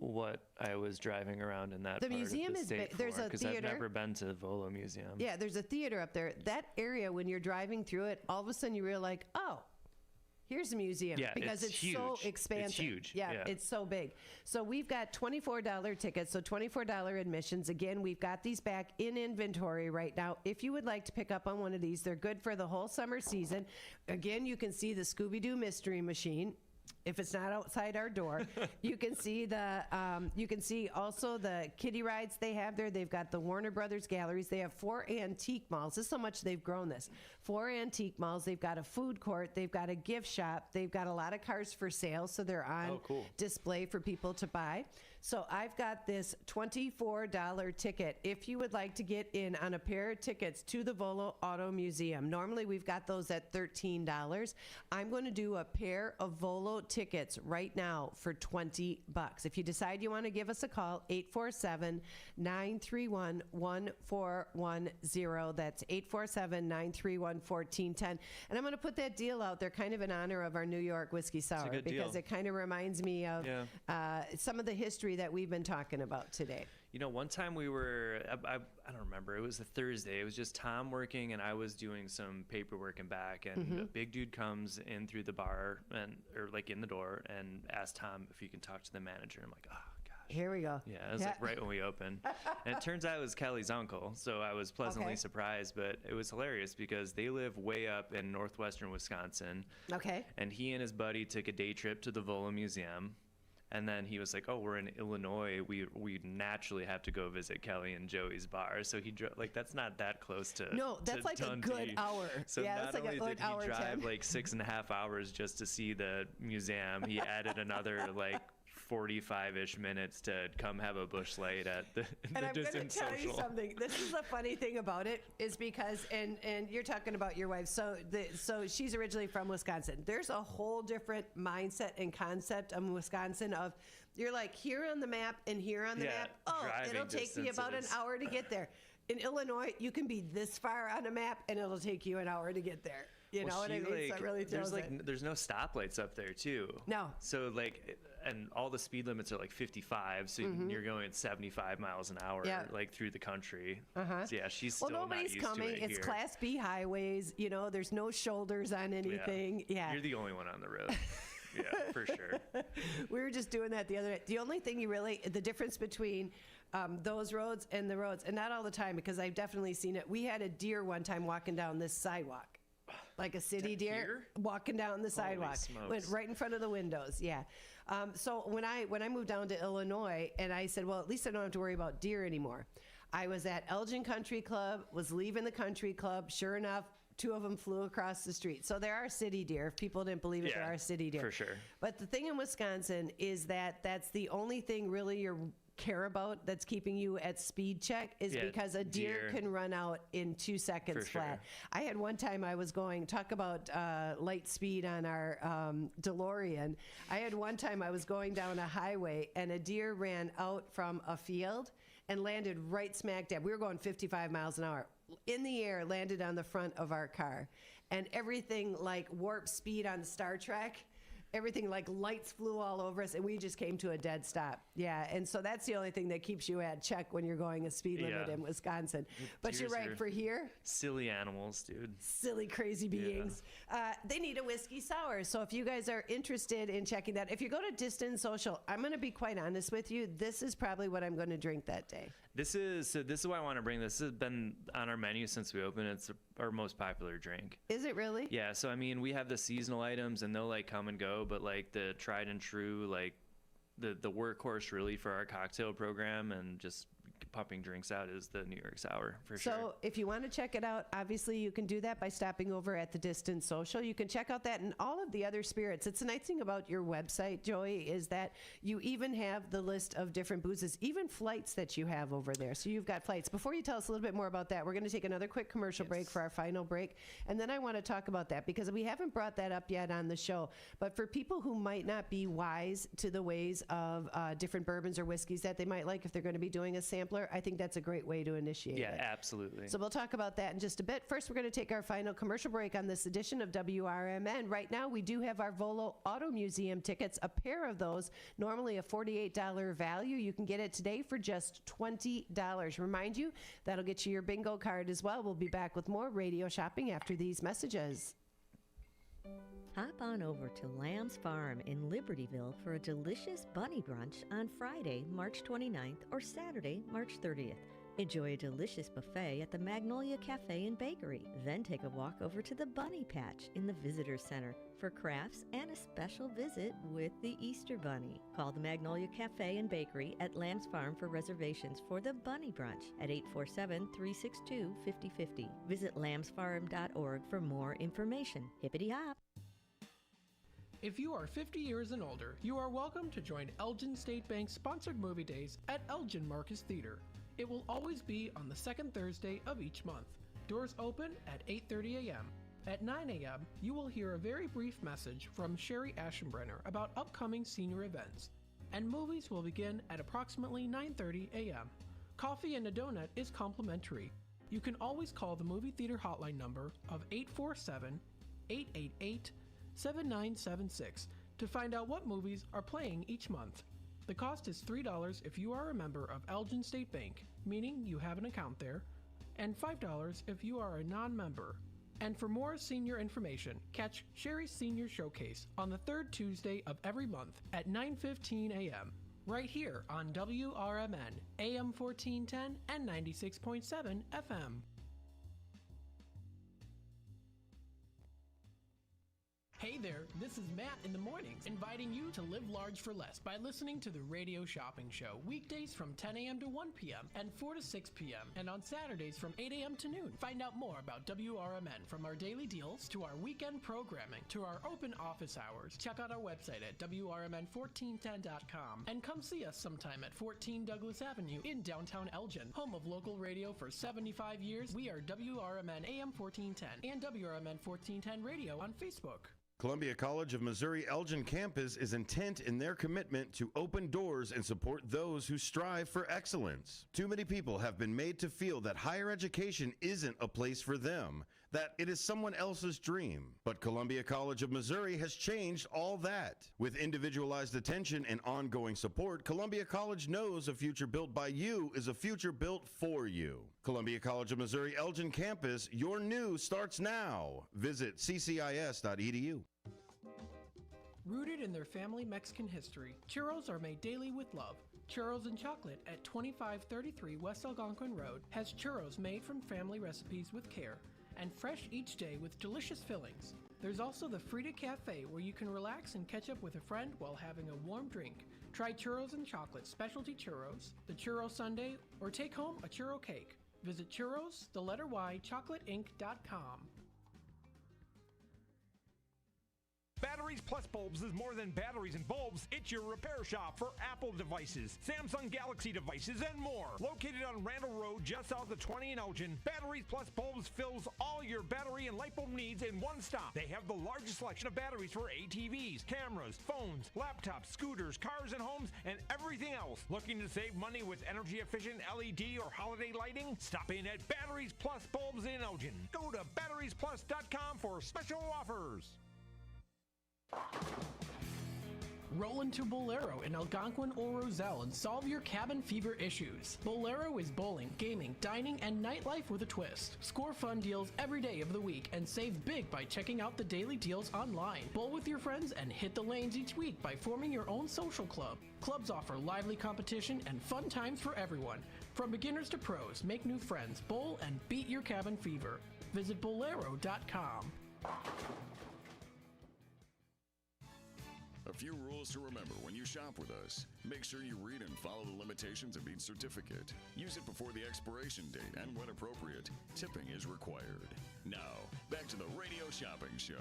what I was driving around in that the part museum of the is state there's a because theater. I've never been to the Volo Museum. Yeah, there's a theater up there. That area, when you're driving through it, all of a sudden you realize, like, oh, here's a museum, because it's huge. So expansive. It's huge. Yeah, it's so big. So we've got $24 tickets, so $24 admissions. Again, we've got these back in inventory right now. If you would like to pick up on one of these, they're good for the whole summer season. Again, you can see the Scooby-Doo Mystery Machine. If it's not outside our door, you can see also the kiddie rides they have there. They've got the Warner Brothers galleries. They have 4 antique malls. This is how much they've grown this. 4 antique malls. They've got a food court. They've got a gift shop. They've got a lot of cars for sale, so they're on display for people to buy. So I've got this $24 ticket if you would like to get in on a pair of tickets to the Volo Auto Museum. Normally we've got those at $13. I'm going to do a pair of Volo tickets right now for $20. If you decide you want to give us a call, 847-931-1410. That's 847-931-1410. And I'm going to put that deal out there kind of in honor of our New York Whiskey Sour because it kind of reminds me of some of the history that we've been talking about today. One time we were, I don't remember, it was a Thursday. It was just Tom working and I was doing some paperwork and back. And a big dude comes in through the bar or like in the door and asks Tom if he can talk to the manager. I'm like, oh, gosh. Here we go. Yeah, it was like right when we opened. And it turns out it was Kelly's uncle. So I was pleasantly surprised, but it was hilarious because they live way up in northwestern Wisconsin. Okay. And he and his buddy took a day trip to the Volo Museum. And then he was like, oh, we're in Illinois. We naturally have to go visit Kelly and Joey's bar. So he drove, like, that's not that close to No, that's like Dundee. A good hour. So not only did he drive like 6.5 hours just to see the museum, he added another like 45-ish minutes to come have a Busch Light at the And I'm going to Distance tell you Social. something. This is the funny thing about it is because, and you're talking about your wife. So she's originally from Wisconsin. There's a whole different mindset and concept of Wisconsin of you're like here on the map and here on the map. Oh, it'll take me about an hour to get there. In Illinois, you can be this far on a map, and it'll take you an hour to get there. You know what I mean? So it really tells it. There's no stoplights up there too. No. So like, and all the speed limits are like 55, so you're going at 75 miles an hour, like through the country. So yeah, she's still nobody's not used coming. to it It's here. Class B highways. You know, there's no shoulders on anything. Yeah. You're the only one on the road. Yeah, for sure. We were just doing that the other day. The only thing the difference between those roads and the roads, and not all the time because I've definitely seen it. We had a deer one time walking down this sidewalk. Like a city deer walking down the sidewalk, went right in front of the windows. Yeah. So when I moved down to Illinois, and I said, well, at least I don't have to worry about deer anymore. I was at Elgin Country Club, was leaving the country club. Sure enough, 2 of them flew across the street. So there are city deer. If people didn't believe it, there are city deer. For sure. But the thing in Wisconsin is that that's the only thing really you're care about that's keeping you at speed check is because a deer can run out in 2 seconds flat. I had one time I was going, talk about light speed on our DeLorean. I had one time I was going down a highway and a deer ran out from a field and landed right smack dab. We were going 55 miles an hour. In the air, landed on the front of our car. And everything like warp speed on Star Trek. Everything like lights flew all over us and we just came to a dead stop. Yeah, and so that's the only thing that keeps you at check when you're going a speed limit in Wisconsin. But you're right, for here, silly animals, dude. Silly, crazy beings. They need a whiskey sour. So if you guys are interested in checking that, if you go to Distance Social, I'm going to be quite honest with you. This is probably what I'm going to drink that day. This is why I want to bring this. This has been on our menu since we opened. It's our most popular drink. Is it really? Yeah. So I mean, we have the seasonal items, and they'll like come and go, but like the tried and true, like the workhorse really for our cocktail program and just pumping drinks out is the New York Sour for sure. So if you want to check it out, obviously you can do that by stopping over at the Distance Social. You can check out that and all of the other spirits. It's a nice thing about your website, Joey, is that you even have the list of different boozes, even flights that you have over there. So you've got flights. Before you tell us a little bit more about that, we're going to take another quick commercial break for our final break. And then I want to talk about that because we haven't brought that up yet on the show. But for people who might not be wise to the ways of different bourbons or whiskeys that they might like if they're going to be doing a sampler, I think that's a great way to initiate it. Yeah, absolutely. So we'll talk about that in just a bit. First, we're going to take our final commercial break on this edition of WRMN. Right now, we do have our Volo Auto Museum tickets, a pair of those, normally a $48 value. You can get it today for just $20. Remind you, that'll get you your bingo card as well. We'll be back with more radio shopping after these messages. Hop on over to Lamb's Farm in Libertyville for a delicious bunny brunch on Friday, March 29th or Saturday, March 30th. Enjoy a delicious buffet at the Magnolia Cafe and Bakery. Then take a walk over to the Bunny Patch in the Visitor Center for crafts and a special visit with the Easter Bunny. Call the Magnolia Cafe and Bakery at Lamb's Farm for reservations for the Bunny Brunch at 847-362-5050. Visit lambsfarm.org for more information. Hippity hop! If you are 50 years and older, you are welcome to join Elgin State Bank's sponsored movie days at Elgin Marcus Theater. It will always be on the second Thursday of each month. Doors open at 8:30 a.m. At 9 a.m., you will hear a very brief message from Sherry Aschenbrenner about upcoming senior events, and movies will begin at approximately 9:30 a.m. Coffee and a donut is complimentary. You can always call the movie theater hotline number of 847-888-7976 to find out what movies are playing each month. The cost is $3 if you are a member of Elgin State Bank, meaning you have an account there, and $5 if you are a non-member. And for more senior information, catch Sherry's Senior Showcase on the third Tuesday of every month at 9:15 a.m. right here on WRMN, AM 1410 and 96.7 FM. Hey there, this is Matt in the Mornings, inviting you to live large for less by listening to the Radio Shopping Show, weekdays from 10 a.m. to 1 p.m. and 4 to 6 p.m. and on Saturdays from 8 a.m. to noon. Find out more about WRMN, from our daily deals to our weekend programming to our open office hours. Check out our website at WRMN1410.com and come see us sometime at 14 Douglas Avenue in downtown Elgin, home of local radio for 75 years. We are WRMN AM 1410 and WRMN 1410 Radio on Facebook. Columbia College of Missouri Elgin campus is intent in their commitment to open doors and support those who strive for excellence. Too many people have been made to feel that higher education isn't a place for them, that it is someone else's dream. But Columbia College of Missouri has changed all that. With individualized attention and ongoing support, Columbia College knows a future built by you is a future built for you. Columbia College of Missouri Elgin campus, your new starts now. Visit ccis.edu. Rooted in their family Mexican history, churros are made daily with love. Churros and Chocolate at 2533 West Algonquin Road has churros made from family recipes with care and fresh each day with delicious fillings. There's also the Frida Cafe where you can relax and catch up with a friend while having a warm drink. Try Churros and Chocolate specialty churros, the Churro Sundae, or take home a churro cake. Visit churros, chocolateinc.com. Batteries Plus Bulbs is more than batteries and bulbs. It's your repair shop for Apple devices, Samsung Galaxy devices, and more. Located on Randall Road, just south of 20 in Elgin, Batteries Plus Bulbs fills all your battery and light bulb needs in one stop. They have the largest selection of batteries for ATVs, cameras, phones, laptops, scooters, cars and homes, and everything else. Looking to save money with energy-efficient LED or holiday lighting? Stop in at Batteries Plus Bulbs in Elgin. Go to batteriesplus.com for special offers. Roll into Bolero in Algonquin or Roselle and solve your cabin fever issues. Bolero is bowling, gaming, dining, and nightlife with a twist. Score fun deals every day of the week and save big by checking out the daily deals online. Bowl with your friends and hit the lanes each week by forming your own social club. Clubs offer lively competition and fun times for everyone. From beginners to pros, make new friends, bowl, and beat your cabin fever. Visit Bolero.com. A few rules to remember when you shop with us. Make sure you read and follow the limitations of each certificate. Use it before the expiration date, and when appropriate, tipping is required. Now, back to the Radio Shopping Show.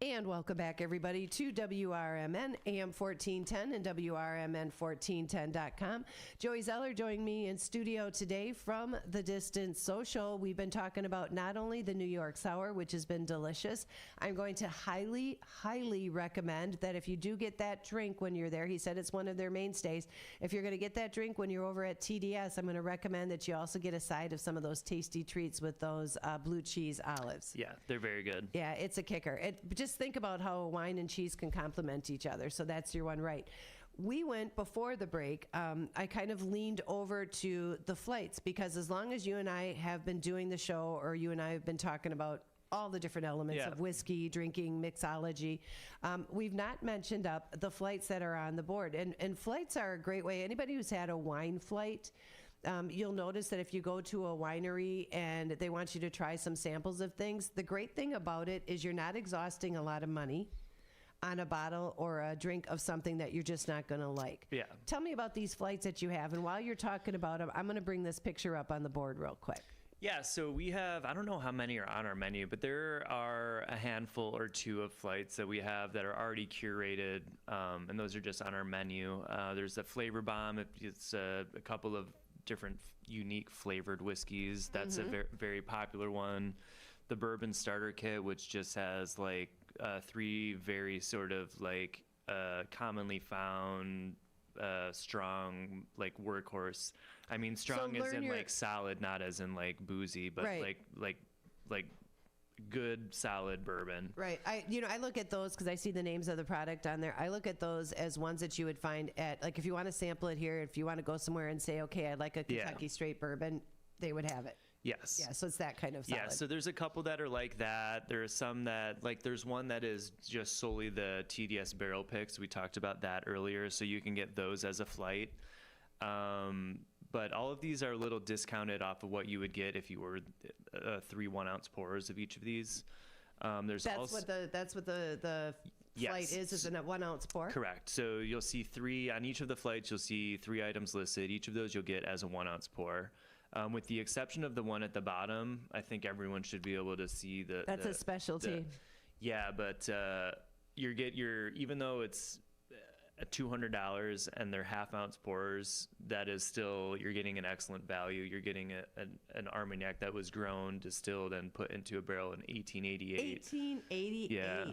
And welcome back, everybody, to WRMN AM 1410 and WRMN1410.com. Joey Zeller joined me in studio today from The Distance Social. We've been talking about not only the New York Sour, which has been delicious. I'm going to highly, highly recommend that if you do get that drink when you're there, he said it's one of their mainstays. If you're going to get that drink when you're over at TDS, I'm going to recommend that you also get a side of some of those tasty treats with those blue cheese olives. Yeah, they're very good. Yeah, it's a kicker. Just think about how wine and cheese can complement each other. So that's your one right. We went before the break. I kind of leaned over to the flights because as long as you and I have been doing the show, or you and I have been talking about all the different elements of whiskey, drinking, mixology, we've not mentioned up the flights that are on the board. And flights are a great way. Anybody who's had a wine flight, you'll notice that if you go to a winery and they want you to try some samples of things, the great thing about it is you're not exhausting a lot of money on a bottle or a drink of something that you're just not going to like. Yeah. Tell me about these flights that you have. And while you're talking about them, I'm going to bring this picture up on the board real quick. Yeah, so we have, I don't know how many are on our menu, but there are a handful or two of flights that we have that are already curated, and those are just on our menu. There's a Flavor Bomb. It's a couple of different unique flavored whiskeys. That's a very popular one. The Bourbon Starter Kit, which just has like 3 very sort of like commonly found strong like workhorse. I mean strong as in like solid, not as in like boozy, but like good solid bourbon. Right. I look at those because I see the names of the product on there. I look at those as ones that you would find at, like, if you want to sample it here, if you want to go somewhere and say, okay, I'd like a Kentucky straight bourbon, they would have it. Yes. Yeah, so it's that kind of solid. Yeah, so there's a couple that are like that. There are some that, like, there's one that is just solely the TDS barrel picks. We talked about that earlier, so you can get those as a flight. But all of these are a little discounted off of what you would get if you were 3 1-ounce pours of each of these. That's what the flight is a 1 ounce pour? Correct. So you'll see 3 on each of the flights. You'll see 3 items listed. Each of those you'll get as a 1 ounce pour. With the exception of the one at the bottom, I think everyone should be able to see That's a specialty. Yeah, but even though it's at $200 and they're half-ounce pours, that is still, you're getting an excellent value. You're getting an Armagnac that was grown, distilled, and put into a barrel in 1888. 1888. Yeah.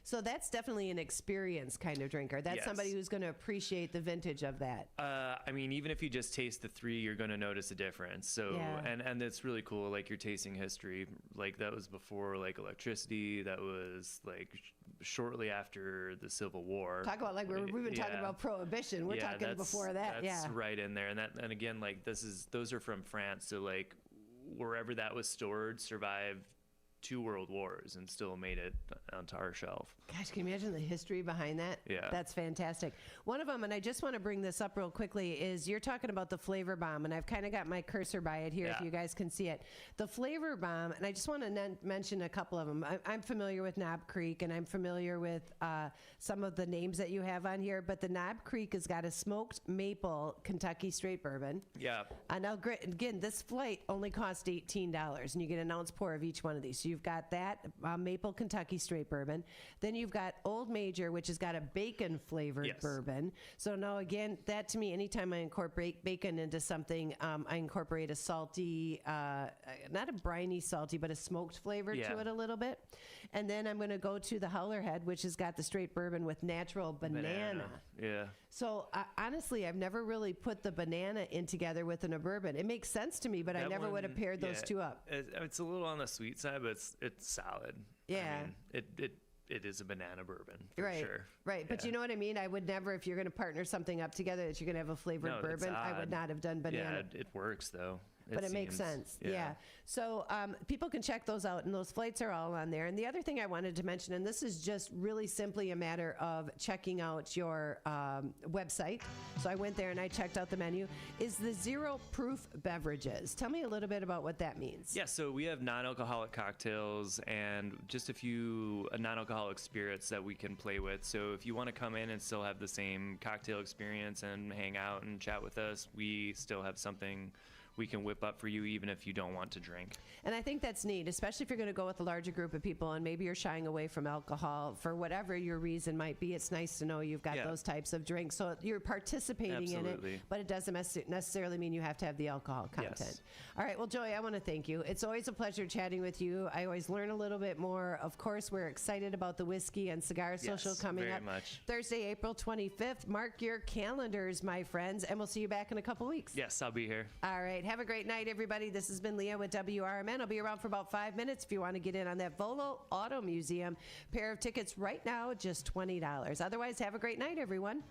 So that's definitely an experienced kind of drinker. That's Yes. somebody who's going to appreciate the vintage of that. I mean, even if you just taste the three, you're going to notice a difference. So, Yeah. and it's really cool. Like, you're tasting history. Like, that was before, like, electricity. That was, like, shortly after the Civil War. Talk about, like, we've been talking Yeah. about Prohibition. We're talking that's- before that. That's Yeah. right in there. And again, like, those are from France. So, like, wherever that was stored survived 2 world wars and still made it onto our shelf. Gosh, can you imagine the history behind that? Yeah. That's fantastic. One of them, and I just want to bring this up real quickly, is you're talking about the Flavor Bomb, and I've kind of got my cursor by it here if Yeah. you guys can see it. The Flavor Bomb, and I just want to mention a couple of them. I'm familiar with Knob Creek, and I'm familiar with some of the names that you have on here, but the Knob Creek has got a smoked maple Kentucky straight bourbon. Yeah. Now, again, this flight only cost $18, and you get an ounce pour of each one of these. So you've got that maple Kentucky straight bourbon. Then you've got Old Major, which has got a bacon flavored Yes. bourbon. So now, again, that to me, anytime I incorporate bacon into something, I incorporate a salty, not a briny salty, but a smoked flavor Yeah. to it a little bit. And then I'm going to go to the Howlerhead, which has got the straight bourbon with natural banana. Yeah. So honestly, I've never really put the banana in together with a bourbon. It makes sense to me, but I That never would have one, paired those yeah, two up. It's a little on the sweet side, but it's solid. Yeah. I mean, it is a banana bourbon for Right, sure. right. But you know what I mean? I would never, if you're going to partner something up together that you're going to have a flavored No, that's bourbon, I would odd. not have done banana. Yeah, it works though. But it makes seems. sense. Yeah. So people can check those out, and those flights are all on there. And the other thing I wanted to mention, and this is just really simply a matter of checking out your website. So I went there and I checked out the menu, is the zero proof beverages. Tell me a little bit about what that means. Yeah, so we have non-alcoholic cocktails and just a few non-alcoholic spirits that we can play with. So if you want to come in and still have the same cocktail experience and hang out and chat with us, we still have something we can whip up for you even if you don't want to drink. And I think that's neat, especially if you're going to go with a larger group of people and maybe you're shying away from alcohol for whatever your reason might be. It's nice to know you've got those types of drinks. So you're participating in Absolutely. it, but it doesn't necessarily mean you have to have the alcohol content. Yes. All right. Well, Joey, I want to thank you. It's always a pleasure chatting with you. I always learn a little bit more. Of course, we're excited about the Whiskey and Cigar Social Yes, coming very up much. Thursday, April 25th. Mark your calendars, my friends, and we'll see you back in a couple weeks. Yes, I'll be here. All right. Have a great night, everybody. This has been Leah with WRMN. I'll be around for about 5 minutes if you want to get in on that Volo Auto Museum. Pair of tickets right now, just $20. Otherwise, have a great night, everyone.